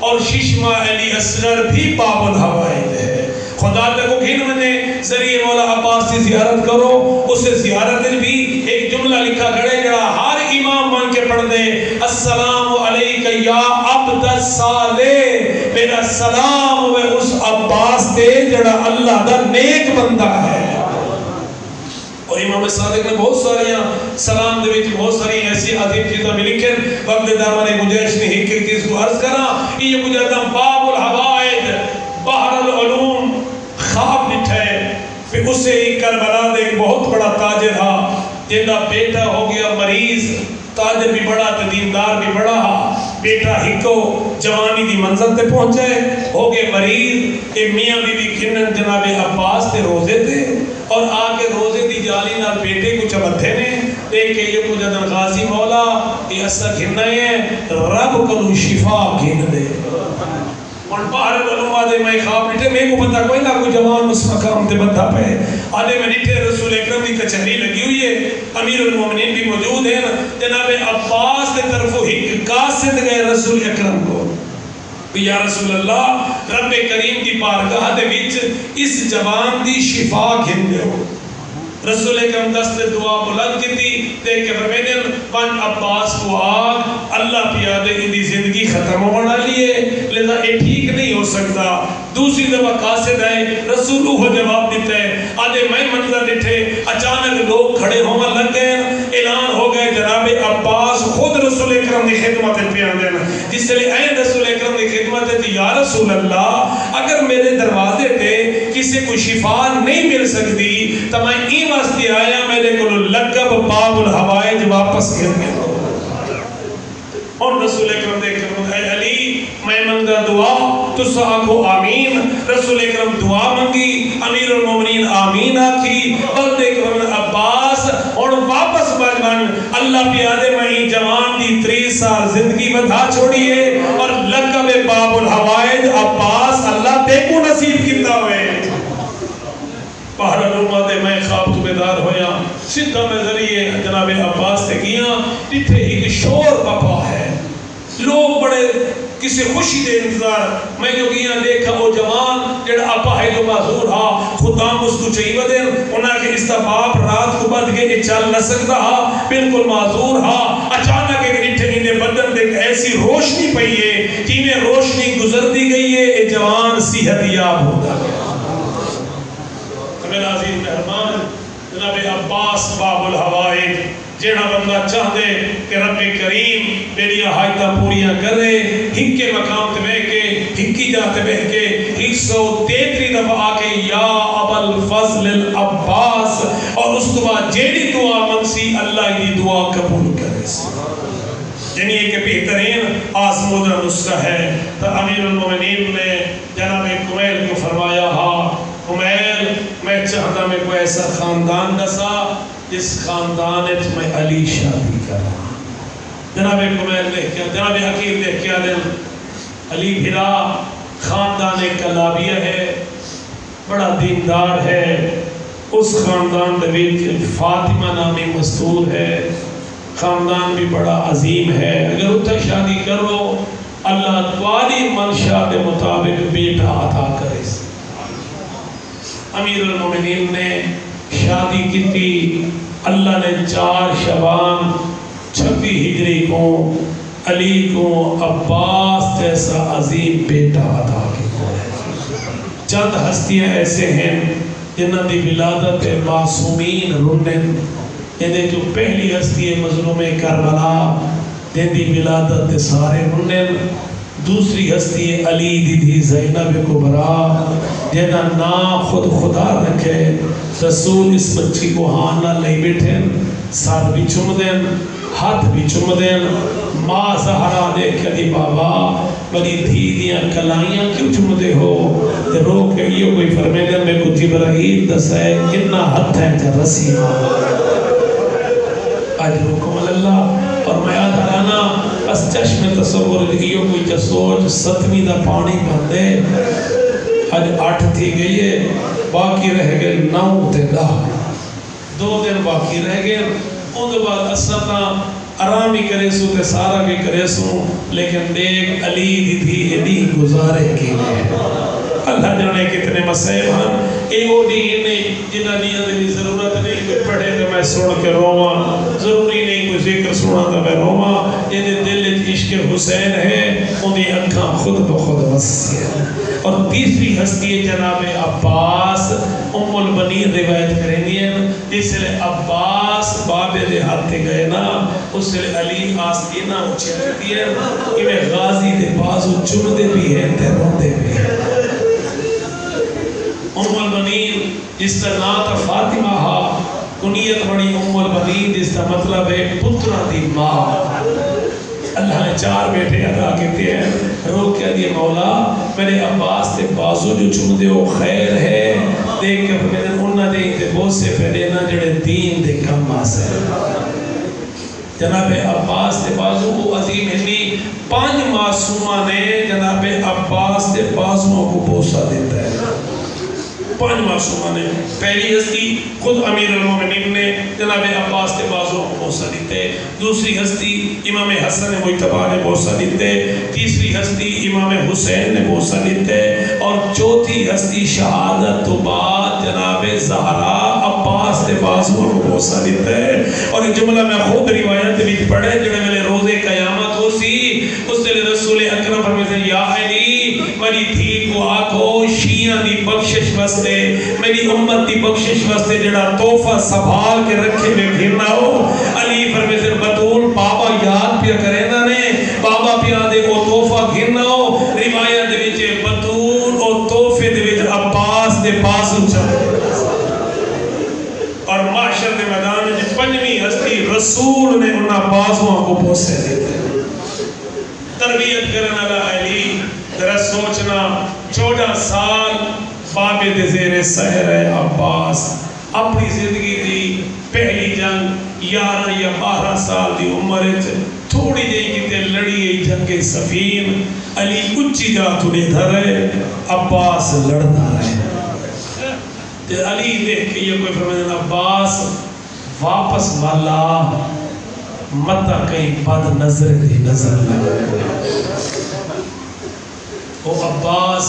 اور ششمہ علی اصغر بھی باب الحوائد ہے۔ خدا تک گھن منے ذریعے مولا عباس کی زیارت کرو، اسے زیارت بھی ایک جملہ لکھا کھڑے جڑا ہر امام مان کے پڑھ دے، السلام علیکہ یا عبد الصالح، میرا سلام ہوئے اس عباس تے جڑا اللہ دا نیک بندہ ہے۔ اور امام صادق نے بہت ساری سلام دے وچ بہت ساری ایسی عظیم چیزاں بھی لکھیں، وقت دامن گنجائش نے ایک ایک چیز کو عرض کرا، یہ مجدم باب الحوائد بحر العلوم خواب نٹھے، پھر اسے ہی کربلا دے ایک بہت بڑا تاجر تھا جنہا بیٹا ہو گیا مریض، تاجر بھی بڑا دیندار بھی بڑا، بیٹا ہکو جوانی دی منزل تے پہنچے ہو گئے مریض، اے میاں بی بی کنن جناب عباس تے روزے تھے اور آکے روزے دی جالی نال بیٹے کو چمتھے نے دیکھ کے یہ مجدن غازی مولا یہ اثر گھننے ہیں رب کلو شفا گھن دے اور باہر علومہ دے میں خواب نٹھے میں کو پتہ کوئی نہ کوئی جوان اس مقام تے بندہ پہ آدھے میں نٹھے رسول اکرم کی کچھری لگی ہوئی ہے، امیر المومنین بھی موجود ہیں، جناب عباس دے طرف ایک قاصد گئے رسول اکرم کو، یا رسول اللہ رب کریم دی بارگاہ دے وچ اس جوان دی شفا گھن دے ہو۔ رسول اکرم دست دعا بلند کی تھی دیکھ کے فرمیدن پنج عباس کو آگ اللہ پیادے اندی زندگی ختم ہونا لیے لذا یہ ٹھیک نہیں ہو سکتا۔ دوسری دفعہ قاصد ہے رسولو کو جواب دیتا ہے آدھے میں منظر ڈٹھے اچانک لوگ کھڑے ہونے لگ گئے، اعلان ہو گئے جناب عباس خود رسول اکرم کی خدمت پہ آندے نا، جس لئے اے رسول اکرم کی خدمت ہے یا رسول اللہ اگر میرے دروازے تے کسی کو شفا نہیں مل سکتی تو میں این واسطے آیا میرے کو لقب باب الحوائج واپس کر گیا۔ اور رسول اکرم دیکھ کر اے علی میں منگا دعا تو صحابو آمین، رسول اکرم دعا منگی، امیر المومنین آمین آکھی، بلد اکرم عباس اور واپس بجمن اللہ پیادے میں جوان دی 30 سال زندگی بدھا چھوڑیے اور لقب باب الحوائج عباس اللہ دیکھو نصیب کیتا ہوئے۔ باہر علومہ دے میں خواب تو بیدار ہویا، سدھا میں ذریعے جناب عباس سے گیا، جتھے ایک شور پپا ہے، لوگ بڑے کسی خوشی دے انتظار، میں جو گیا دیکھا وہ جوان جڑا اپا ہے جو معذور ہا، خدام اس کو چاہیے ودن، انہاں کے استفاق رات کو بد کے چل نہ سکتا ہا، بالکل معذور ہا، اچانک ایک اٹھے اندے بدن دیکھ ایسی روشنی پئیے، جنہیں روشنی گزر دی گئی ہے، اے جوان صحت یاب ہوتا گیا۔ میرا عزیز مہربان جناب عباس باب الحوائج جیڑا بندہ چاہ دے کہ رب کریم میری حاجتاں پوریاں کرے، ہک کے مقام تے بہ کے ہکی جاتے بہ کے 133 دفعہ آکے یا ابا الفضل العباس اور اس کے بعد جیڑی دعا منسی اللہ کی دعا قبول کرے یعنی ایک بہترین آزمودہ نسخہ ہے۔ تو امیر المومنین نے جناب کمیل کو فرمایا ہاں کمیل میں چاہتا میں کوئی ایسا خاندان دسا جس خاندان میں علی شادی کرا۔ جناب کمیل دیکھ کیا جناب حکیم دیکھ کیا دن علی بھرا خاندان کلابیہ ہے، بڑا دیندار ہے، اس خاندان دویل فاطمہ نامی مستور ہے، خاندان بھی بڑا عظیم ہے، اگر اتھا شادی کرو اللہ توالی منشاء دے مطابق بیٹا عطا کرے۔ امیر المومنین نے شادی کی تھی، اللہ نے 4 شعبان 26 ہجری کو علی کو عباس جیسا عظیم بیٹا عطا کیا۔ چند ہستیاں ایسے ہیں جنہاں دی ولادت معصومین رنن، یعنی جو پہلی ہستی ہے مظلوم کربلا دین دی ولادت دے سارے منن دوسری ہستی ہے علی دی دھی زینب کبرا جینا نام خود خدا رکھے رسول اس بچی کو ہاں نہ لئی بیٹھیں ساتھ بھی چم دیں ہاتھ بھی چم دیں ماں زہرا دیکھ دی بابا بڑی دھی دیاں کلائیاں کیوں چم دے ہو تے رو کے یہ کوئی فرمے دیں میں کو جبرائیل دس ہے اتنا ہتھ ہے کہ رسی آج حکم اللہ اور میں یاد آنا بس چشم تصور لگیو کوئی جسوچ ستمی دا پانی بندے آج 8 تھی گئی ہے باقی رہ گئے 9 تے 10 2 دن باقی رہ گئے ان دو بعد اصلا آرام ہی کرے سو تے سارا بھی کرے سو لیکن دیکھ علی دی تھی ایڈی گزارے کی لئے اللہ جانے کتنے مسئلہ ہیں ایگو دین نہیں جنہ نیت بھی ضرورت نہیں کوئی پڑھے تو میں سن کے روما ضروری نہیں کوئی ذکر سنا تو میں روما جنہیں دل عشق حسین ہے انہیں اکھاں خود بخود وسی ہے اور تیسری ہستی ہے جناب عباس ام البنین روایت کریں گے جس لئے عباس بابے دے ہاتھے گئے نا اس لئے علی آستینہ اچھے کرتی ہے کہ غازی دے بازو چن دے بھی ہیں تے رون دے بھی ہیں ام البنین جس کا نام تھا فاطمہ ہا کنیت بڑی ام البنین جس کا مطلب ہے پترہ دی ماں اللہ نے 4 بیٹے ادا کہتے ہیں رو کیا دیئے مولا میرے عباس تے بازو جو چم دے ہو خیر ہے دیکھ کے میں نے انہا دے تے بہت سے فیدینا جڑے دین دے کم آسے جناب عباس تے بازو کو عظیم ہنی 5 معصومہ نے جناب عباس تے بازو کو بوسہ دیتا ہے 5 معصومہ نے پہلی ہستی خود امیر المومنین نے جناب عباس کے بازوں کو بوسہ دیتے دوسری ہستی امام حسن مجتبہ نے بوسہ دیتے تیسری ہستی امام حسین نے بوسہ دیتے اور چوتھی ہستی شہادت تو بعد جناب زہرا عباس کے بازوں کو بوسہ دیتے اور ایک جملہ میں خود روایت بھی پڑھے جنہیں میرے روزے قیامت ہو سی اس سے رسول اکرم فرمیتے یا علی میری دھی کو آکھو شیعہ دی بخشش بستے میری امت دی بخشش واسطے جڑا تحفہ سنبھال کے رکھے میں گھرنا ہو علی فرمیتے بطول بابا یاد پیا کرے نا نے بابا پیا دے کو تحفہ گھرنا ہو روایت دے وچ بطول اور تحفے دے وچ عباس دے پاس چلے اور معاشر دے میدان میں 5ویں ہستی رسول نے انہاں بازوں کو بوسے دیتے تربیت کرنا علی ذرا سوچنا 14 سال بابے دے زیر سہر عباس اپنی زندگی دی پہلی جنگ 11 یا 12 سال دی عمر تھوڑی دے کتے لڑی جنگ سفین علی اچھی جا تھوڑی دھرے عباس لڑنا رہے علی دیکھ کے یہ کوئی فرمائے عباس واپس والا مطا کہیں بد نظر دی نظر لگا وہ عباس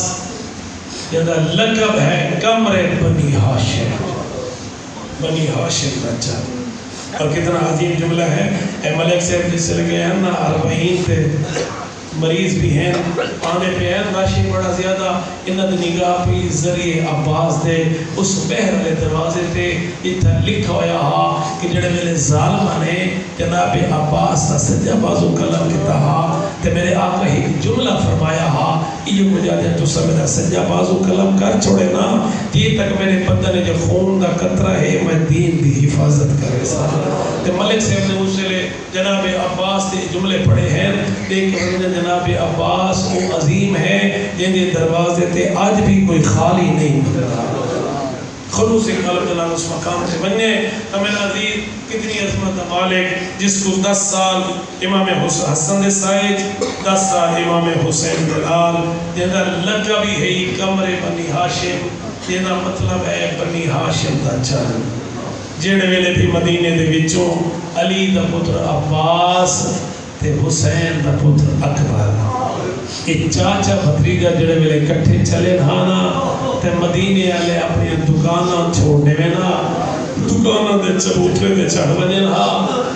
یہ لقب ہے کمر بنی ہاشم بچہ اور کتنا عظیم جملہ ہے اے ملک صاحب جس سے لگے ہیں نا 40 تے مریض بھی ہیں آنے پہ ہیں راشی بڑا زیادہ انہاں دی نگاہ پہ ذریعے عباس دے اس بہر والے دروازے تے اتھا لکھا ہویا ہا کہ جڑے میرے ظالمہ نے جناب عباس کا سجا بازو کلم کتا ہا تے میرے آقا ایک جملہ فرمایا ہا یہ مجھے آجا تو سب میرا سجا بازو کلم کر چھوڑے نا یہ تک میرے بدن جو خون دا قطرہ ہے میں دین دی حفاظت کرے سا تے ملک صاحب نے اس سے لے جناب عباس تے جملے پڑھے ہیں لیکن جناب عباس وہ عظیم ہے جن کے دروازے تے آج بھی کوئی خالی نہیں ملتا خلوص قلب جلال اس مقام سے بننے ہمیں عزیز کتنی عظمت مالک جس کو 10 سال امام حسن دے سائج 10 سال امام حسین دلال جنہا لگا بھی ہے کمر بنی ہاشم جنہا مطلب ہے بنی ہاشم دا چل جیڑے ویلے بھی مدینے دے وچوں علی دا پتر عباس تے حسین دا پتر اکبر یہ چاچا بھتریجا جڑے ویلے کٹھے چلے نانا تے مدینے والے اپنی دکاناں چھوڑنے میں نا دکاناں دے چبوترے دے چڑھ بنے نا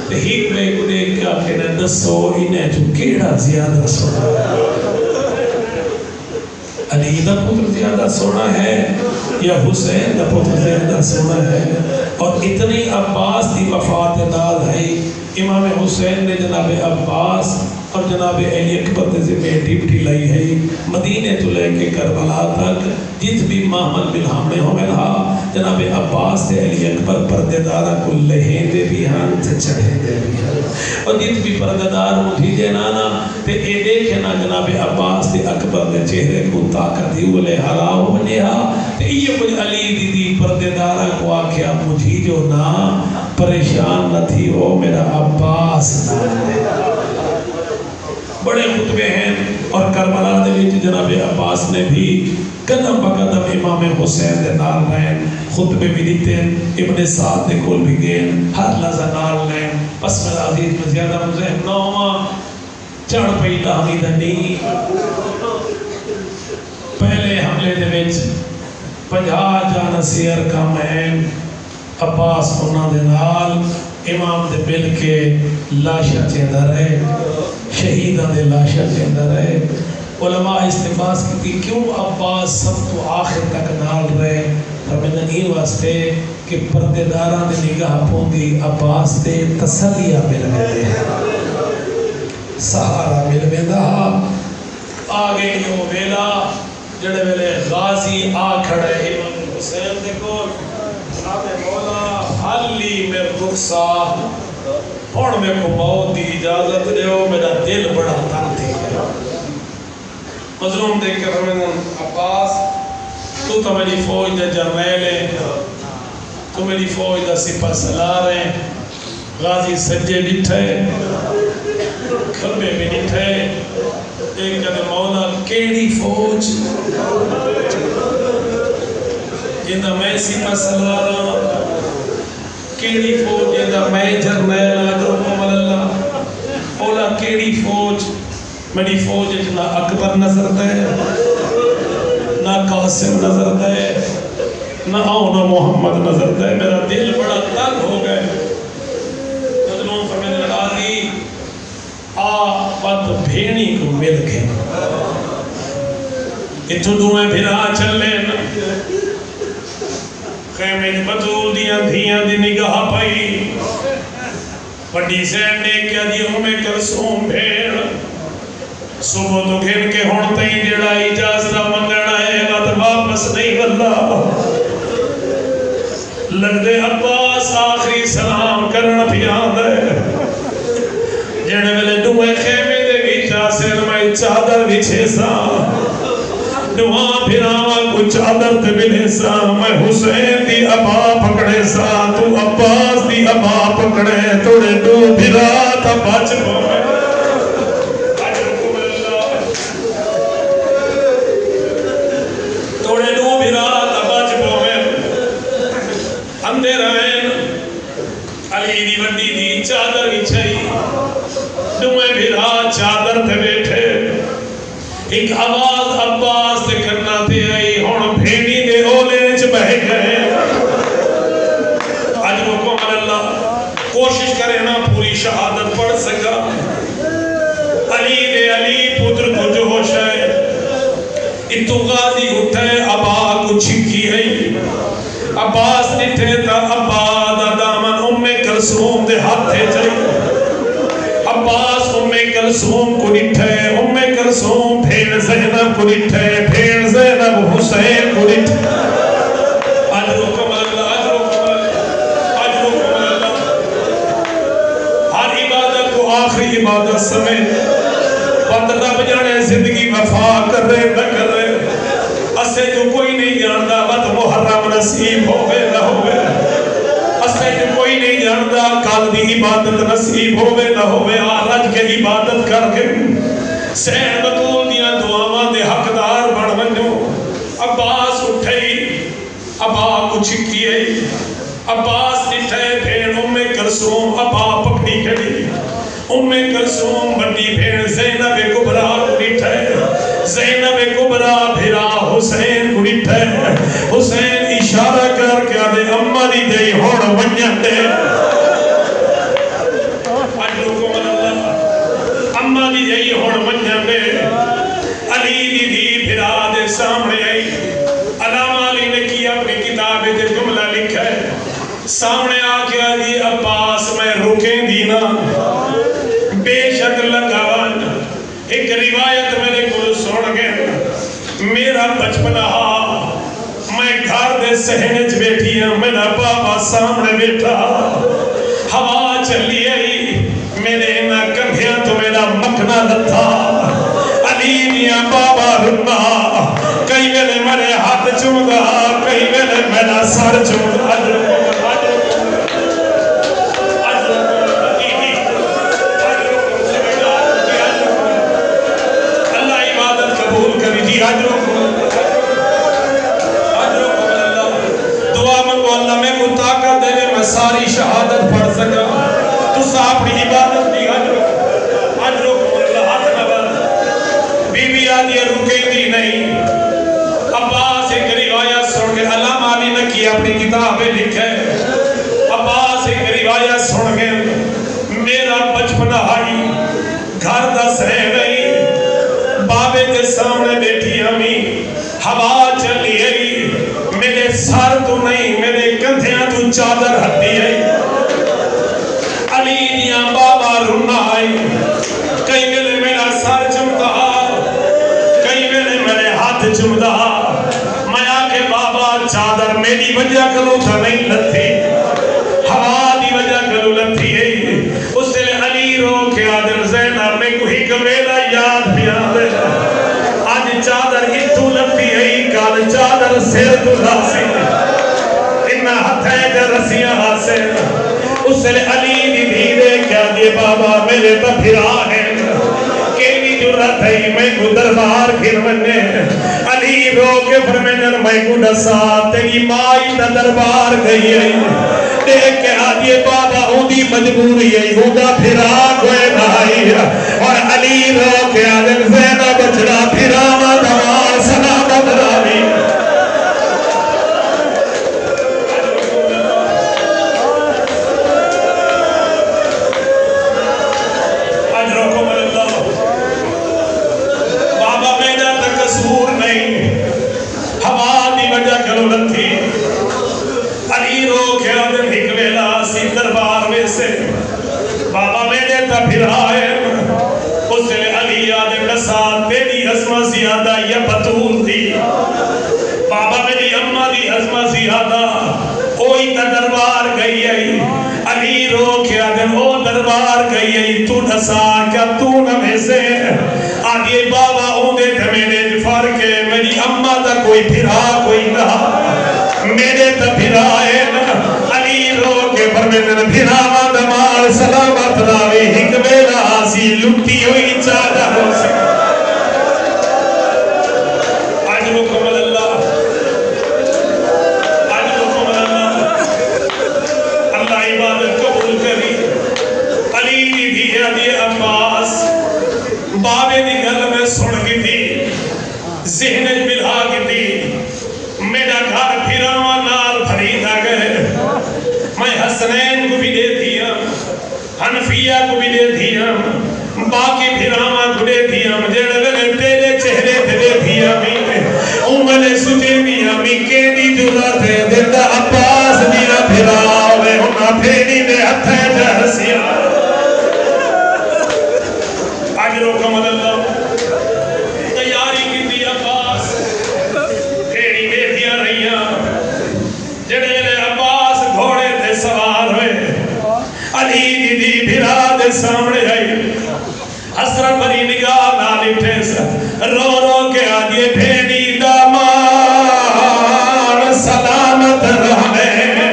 تے ہیک میں کو دیکھ کے آکے نے دسو انہیں جو کیڑا زیادہ سنا علی علی دا پتر زیادہ سونا ہے یا حسین دا پتر زیادہ سونا ہے؟ اور اتنی عباس دی وفات نال ہے امام حسین نے جناب عباس اور جناب علی اکبر نے ذمہ ڈیوٹی لائی ہے مدینے تو لے کے کربلا تک جت بھی محمل ملحامے ہوئے رہا جناب عباس تے علی اکبر پردے دارہ کو لہیں دے بھی ہاں تے چڑھے دے بھی ہاں اور جت بھی پردے دار مجھے جنانا تے اے دیکھے نا جناب عباس تے اکبر نے چہرے کو طاقت ہی ولے حراؤ بنے ہاں تے یہ کچھ علی دی پردے دارہ کو آکھیا مجھے جو نا پریشان نہ تھی وہ میرا عباس نہ بڑے خطبے ہیں اور کربلا دے وچ جناب عباس نے بھی قدم بقدم امام حسین دے نال رہن خطبے بھی دیتے ہیں ابن سعد دے کول بھی گئے ہر لحظہ نال رہن بس میرا عزیز میں زیادہ مزہم نہ ہوا چڑھ پئی لاہی دا نہیں پہلے حملے دے وچ 50 جانسیر کم ہیں عباس انہاں دے نال امام دے مل کے لاشا چیندہ رہے شہیدان دے لاشا چیندہ رہے علماء استفاس کی تھی کیوں عباس سب تو آخر تک نال رہے فرمیدن ہی واسطے کہ پردے داران دے نگاہ پوندی عباس دے تسلیہ مل گئے سہارا مل گئے آگے یوں ویلا جڑے ویلے غازی آ کھڑے امام حسین دے کو مولا حلی میں رخصا اور میں کو موت دی اجازت دے ہو میرا دل بڑا تنگ تھی مظلوم دیکھ کر فرمیدن عباس تو میری فوج دے جرنیل ہے تو میری فوج دا سپہ سالار ہے غازی سجے ڈٹھے کھلبے بھی ڈٹھے ایک کہتے مولا کیڑی فوج جندہ میں سپہ سالار ہوں کیڑی فوج جندہ میں جرنیل ادرکم اللہ اولا کیڑی فوج میری فوج نہ اکبر نظر دے نہ قاسم نظر دے نہ آؤ محمد نظر دے میرا دل بڑا تنگ ہو گئے مظلوم فرمیدن غازی آ پت بھینی کو مل گئے اتھو دوئے بھرا چلے خیمے بطول دیاں دھیاں دی نگاہ پائی وڈی سینڈے کیا دی ہمیں کرسوم بھیڑ صبح تو گھن کے ہونتے ہی جڑا اجازتہ منگنا ہے وقت واپس نہیں اللہ لگ دے عباس آخری سلام کرنا بھی آدھے جڑے ملے دوئے خیمے دے گیچا سر میں چادر بچھے سا دعا پھراوا کچھ عدر تے ملے سا میں حسین دی ابا پکڑے سا تو عباس دی ابا پکڑے توڑے دو پھرا تا بچ پوے توڑے دو پھرا تا بچ پوے اندے رہن علی دی وڈی دی چادر بچھائی دوئے پھرا چادر تے بیٹھے ایک آواز عباس تے کرنا تے آئی ہون بھیڑی دے اولے چ بہ گئے آج رکو اللہ کوشش کرے نا پوری شہادت پڑھ سکا علی دے علی پتر کو جوش ہے اتو غازی اٹھے ابا کو چھکی ہے عباس نٹھے تا ابا دا دامن کلثوم دے ہاتھے چاہیے عباس کلثوم کو نٹھے کلثوم بھیڑ زینب کو نٹھے بھیڑ زینب حسین کو نٹھے اجرکم اللہ ہر عبادت کو آخری عبادت سمیت بند رب جانے زندگی وفا کر رہے نہ کر رہے اسے جو کوئی نہیں جانتا بد محرم نصیب ہوئے نہ ہوئے اسے جو کوئی نہیں جانتا کل دی عبادت نصیب ہوئے نہ ہوئے آرج کے عبادت کر کے سین بطول دیا دعاواں دے حقدار بڑھ بنو عباس اٹھے ابا کو چھکیے عباس نٹھے بھیڑ کلثوم ابا پکڑی کھڑی کلثوم بڑی بھیڑ زینب کبرا کو نٹھے زینب کبرا بھرا حسین کو نٹھے حسین اشارہ کر کے آدھے اممہ دی دے ہوڑ ونجن دے اممہ دی دے ہوڑ ونجن دے علی دی پھرا دے سامنے آئی علامہ علی نے کی اپنی کتاب جو جملہ لکھا ہے سامنے آکے دی عباس میں رکیں دینا بے شک لگاوان ایک روایت میرے کو سن گئے میرا بچپنا میں گھر دے سہنے چ بیٹھی ہوں میرا بابا سامنے بیٹھا ہوا چلی آئی میرے نہ کندھیاں تو میرا مکنا لتھا علی میاں بابا رنا کئی ویلے میرے ہاتھ چومدا کئی ویلے میرا سر چومدا اللہ عبادت قبول کری جی دعا منگو اللہ میں کو طاقت دے میں ساری شہادت پڑھ سکا تو اپنی عبادت دی حجروں کو اللہ ہاتھ نبر بی بی آدھی رکیں دی نہیں عباس ایک روایت سن کے علامہ علی نے کی اپنی کتابیں لکھے عباس ایک روایت سن کے میرا بچپنا آئی گھر دس ہے گئی بابے کے سامنے بیٹھی ہمیں ہوا چلی گئی میرے سر تو نہیں میرے کندھیاں تو چادر ہٹی ہے علی دیاں بابا رونا آئی کئی ویلے میرا سر چمتا کئی ویلے میرے ہاتھ چمتا میں آکے بابا چادر میری وجہ کلو تھا نہیں لتھی ہوا دی وجہ کلو لتھی ہے اس سے علی رو کے آدم زینب میں کو ہی کمیلا یاد بھی آدھے آج چادر اتو لتی ہے کال چادر سر تو لاسی انہا ہتھے جا رسیاں ہاسے اس سے علی دی دھیرے کیا دی بابا میرے تپھرا ہے کیلی جرات ہے میں کو دربار پھر بننے علی رو کے فرمینر میں کو ڈسا تیری مائی تا دربار گئی ہے دیکھ کے آدھے بابا ہوں دی مجبوری ہے ہوں دا پھرا کوئے نائی اور علی رو کے آدھے زینہ بچڑا پھرا مدوار سلامت راوی بابا میرا تقصور نہیں ہوا دی وجہ کلو لتھی علی رو کے آدھے ہکویلا سی دربار میں سے بابا میرے تا پھر آئے اس نے علی آدھے کسا تیری حسمہ زیادہ یا بطول تھی بابا میری اممہ دی حسمہ زیادہ کوئی تا دربار گئی ہے علی رو کے آدھے او دربار گئی ہے تو ڈسا کیا تو نمیں سے آدھے بابا اوندے تھے میرے جفار کے میری اممہ دا کوئی پھرا کوئی نہ میرے تا پھرا ہے علی رو کے فرمین پھرا دمار سلامت راوی حکمیلا آسی لٹی ہوئی چادہ ہو سکتا عجبکم اللہ عجبکم اللہ اللہ عبادت قبول کری علی بھی علی عباس بابے دی گل میں سن کی تھی ذہن ملا کی تھی میرا گھر پھراوا نال بھریدا گئے میں حسنین کو بھی دے دیا حنفیہ کو بھی دے دیا باقی پھراوا کو دے دیا جڑے ویلے تیرے چہرے تے دے دیا میں سجے دیا میں کیڑی جرات ہے دیندا عباس دیا پھراوے ہن پھیڑی دے ہتھے تے ہسیا اجر و کمل اللہ تیاری کیتی عباس پھیڑی دے دیا رہیاں جڑے ویلے عباس گھوڑے تے سوار ہوئے علی دی بھرا دے سامنے آئی حسرت بری نگاہ نہ لٹھے رو رو کے آدھے بھیڑی دامان سلامت رہے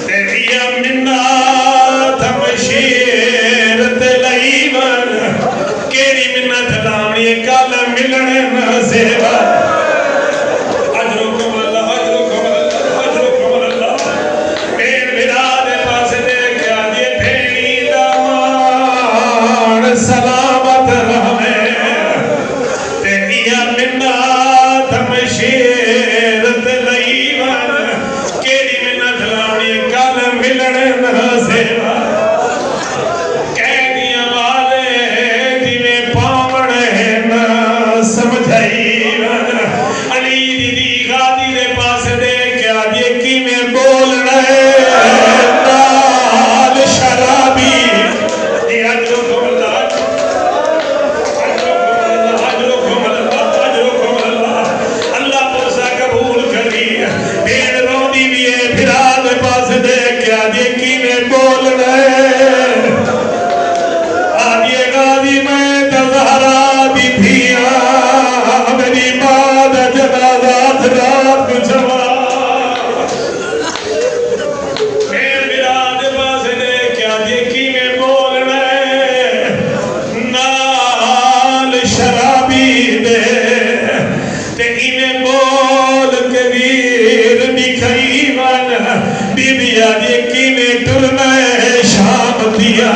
تیری منت مشیر تلائیون کیری منت لامنی کال ملنے نازیبا سلامت رہے تیری منت مشیر تلائیون کیری منت لامنی کال ملنے نازیبا کہہ دیا والے جی میں پاوڑ ہے نا حبیب تے انہیں بول کبیر نکھائی من بی بی آدھی کینے ٹرنا ہے شام دیا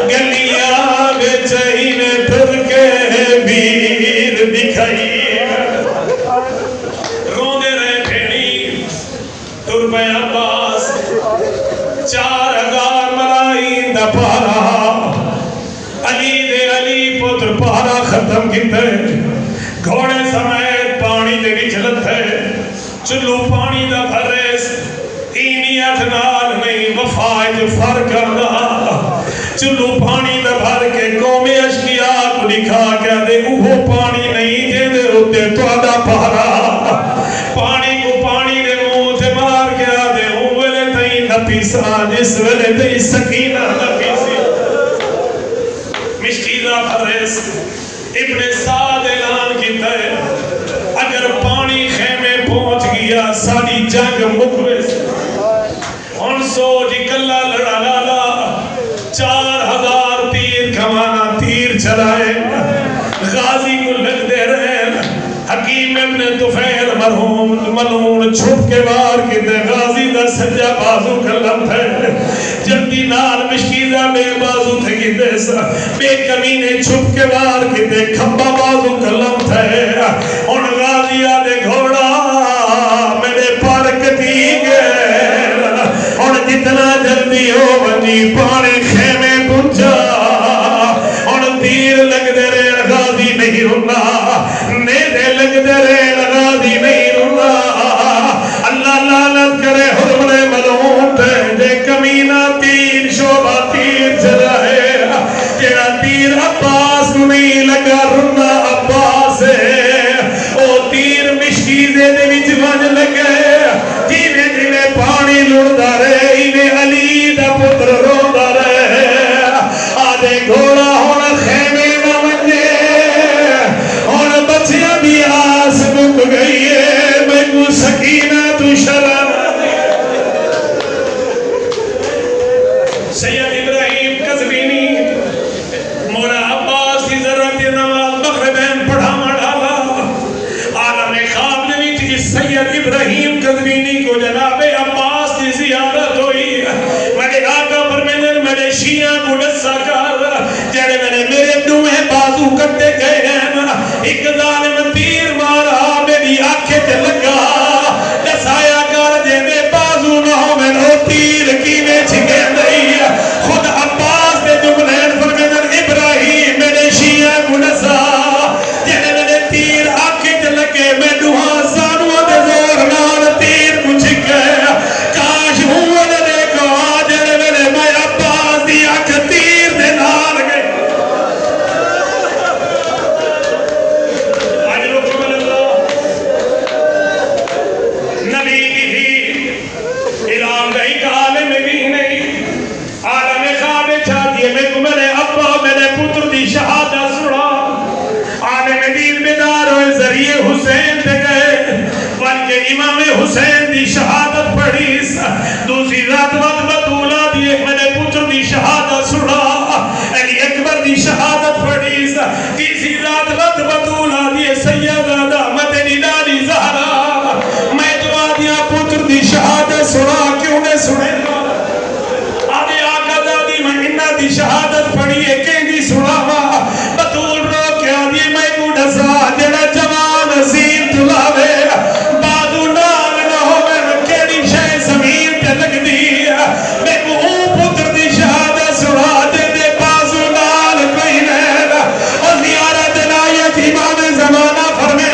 گلیاں بچ انہیں ٹر کے بیر نکھائی روندے رہے بھیڑی ٹر پہ عباس 4000 ملائی دا پارا علی دے علی پتر پارا ختم کیتے گھوڑے سمیت پانی دے بھی چلت ہے چلو پانی دا بھریس اینیت نال نہیں وفائج فرق کرنا چلو پانی دا بھر کے قوم اشکیاء کو لکھا کیا دے اوہو پانی نہیں دے دے ہوتے تو آدھا پارا پانی کو پانی دے منہ تے مار کیا دے اوہلے تئیں نپیسا جس ویلے تئیں سکینہ نپیسی مشکیزہ بھریس ابن سعد اعلان کیتا ہے اگر پانی خیمے پہنچ گیا ساری جنگ مکوس ان سو جی کلہ لڑا لالا 4000 تیر کمانا تیر چلائے غازی کو لگ دے رہے حکیم ابن طفیل مرحوم ملعون چھپ کے وار کی دے غازی دا سجا بازو کلم تھے جلدی نال مشکیزہ بے بازو تھے کی دے سا بے کمینے چھپ کے وار کی دے کھمبا بازو کلم تھے ان غازی آدھے گھوڑا میرے پارک دی گئے ان جتنا جلدی ہو بنی پانی خیمے پہنچا ان تیر لگ دے رہے غازی نہیں رونا نیدے لگ دے رہے غازی نہیں رونا اللہ لعنت کرے حرمر ملعون تے جے کمینہ تیر شعبہ تیر چلائے جیڑا تیر عباس کو نہیں لگا رونا عباس ہے او تیر مشکیزے دے وچ ونج لگے جینے جینے پانی لڑدا رہے انہیں علی دا پتر رودا رہے آدھے گھوڑا ہونا خیمے نہ ونجے ہونا بچیاں بھی آس مک گئی ہے میں کو سکینہ تو شرم سید ابراہیم قزوینی مولا عباس کی ضرورت نماز مغربین پڑھا مڑالا عالم خواب نوی سید ابراہیم قزوینی کو جناب عباس کی زیارت ہوئی میرے آقا فرمیدن میرے شیعہ کو نسا کر جڑے میرے دوہیں بازو کٹے گئے ہیں ایک ظالم تیر مارا میری آنکھیں تے لگا نسایا کر جے میں بازو نہ ہو میں نو تیر کینے چھگے نہیں خود عباس دے جملین فرمیدن ابراہیم میرے شیعہ کو نسا جڑے میرے تیر آنکھیں تے لگے میں دوہاں زانوہ دے زور نال تیر کو چھگے کاش ہوں نے دیکھا جڑے میرے میں عباس دی آنکھ تیر دے نال گئے حسین دے گئے بلکہ امام حسین دی شہادت پڑھی دوسری رات وقت بطولہ دی ایک میرے پتر دی شہادت سنا علی اکبر دی شہادت پڑھی تیسری رات وقت بطولہ دی سیدہ مدنی لالی زہرا میں دعا دیا پتر دی شہادت سنا کیوں نے سنے آدھے آقا دادی میں انہ دی شہادت پڑھی ہے کہیں دی سنا بطول رو کیا دی میں کو ڈسا جڑا جوان عظیم تلاوے بادو نال نہ ہو میں کیڑی شے زمین تے لگ دی میں کو پتر دی شہادت سنا دے دے بازو نال کوئی نہیں اور زیارت لائیت امام زمانہ فرمے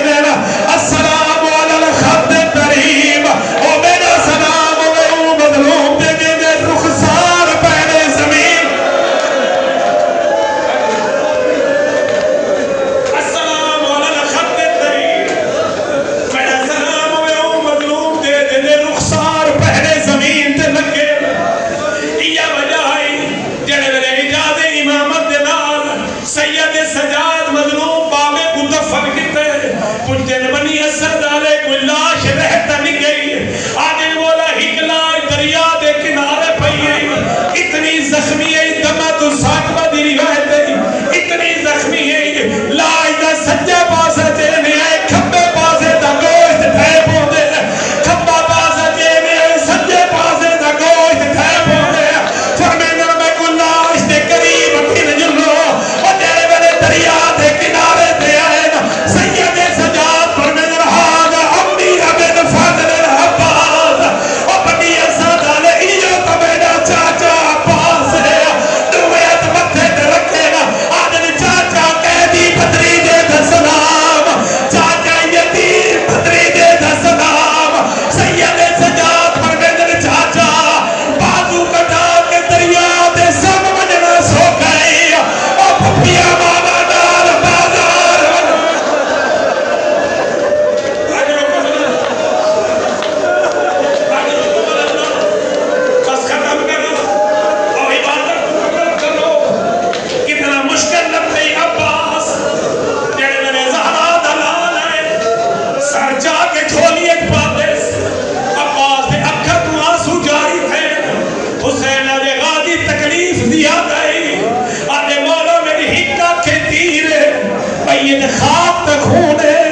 خون ہے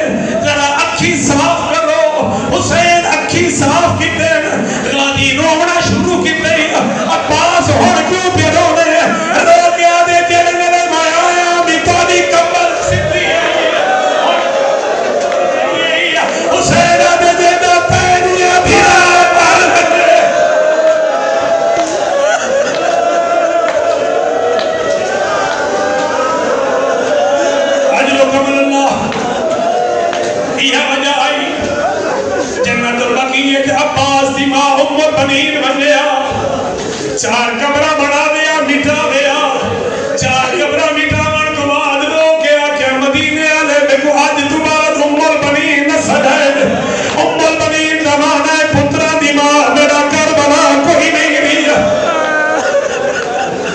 ذرا اکھی صاف کرو حسین اکھی صاف کیتے غازی رونا شروع کیتے عباس ہون کیوں پہ رونے رو گیا دے جڑ میرے مایا بھی تاری کمر سدھی حسین دے دینا پیڑیا بھیرا پال بنے اجر قبل اللہ یہ وجہ آئی جنت البقیع کے عباس دی ماں ام البنین بن گیا چار قبرہ بنا دیا مٹا دیا چار قبرہ مٹاون کو بعد رو گیا کہ مدینے والے میں کو آج تو بعد ام البنین نسل ہے ام البنین زمانہ ہے پترہ دی ماں میرا کربلا کوئی نہیں رہا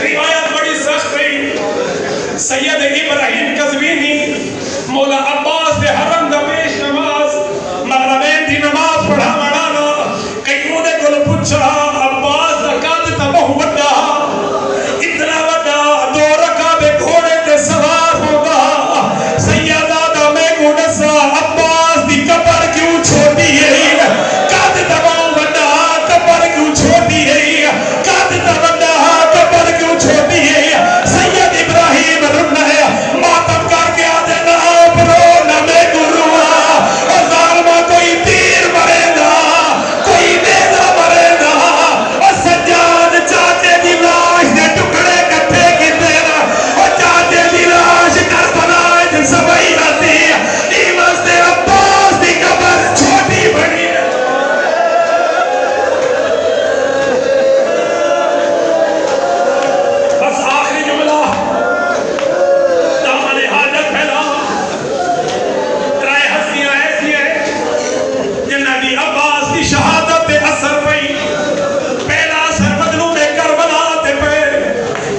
روایت بڑی سخت ہے سید ابراہیم قزوینی مولا عباس دے حرم دا پیش نماز مغربین دی نماز پڑھا مڑانا کئیوں نے کل پوچھا عباس دا قد تا بہو بڑا اتنا بڑا دو رکعت گھوڑے تے سوار ہوگا سیدہ دا میں کو ڈسا عباس دی قبر کیوں چھوٹی ہے قد تا بہو بڑا قبر کیوں چھوٹی ہے قد تا بڑا قبر کیوں چھوٹی ہے سید ابراہیم رن ہے ماتم کر کے آدھے نا برو نہ میں گروہ اور ظالمہ کوئی تیر مرے گا کوئی نیزہ مرے گا اور سجاد چاچے دی لاش دے ٹکڑے کٹھے کی دینا اور چاچے دی لاش کربلا جن سبائی آتی ایمس دے عباس دی قبر چھوٹی بڑی ہے بس آخری جملہ دامن حاجت پھیلا ترائے ہستیاں ایسی ہیں جنہ دی عباس دی شہادت پہ اثر پئی پہلا اثر مظلوم کربلا تے پہ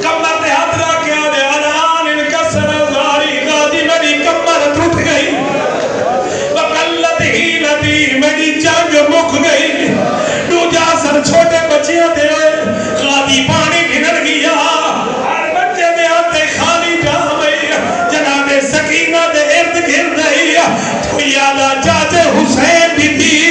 کمر تے ہاتھ رکھ کے آدھے الان ان کا سرزاری غازی میری کمر ٹوٹ گئی وقلت حیلتی میری جنگ مک گئی دوجا سر چھوٹے بچیاں دے غازی پانی گھنر گیا ہر بچے دے آتے خالی جامعی جناب سکینہ دے ارد گھر رہی تو یادا چاچے حسین بھی تھی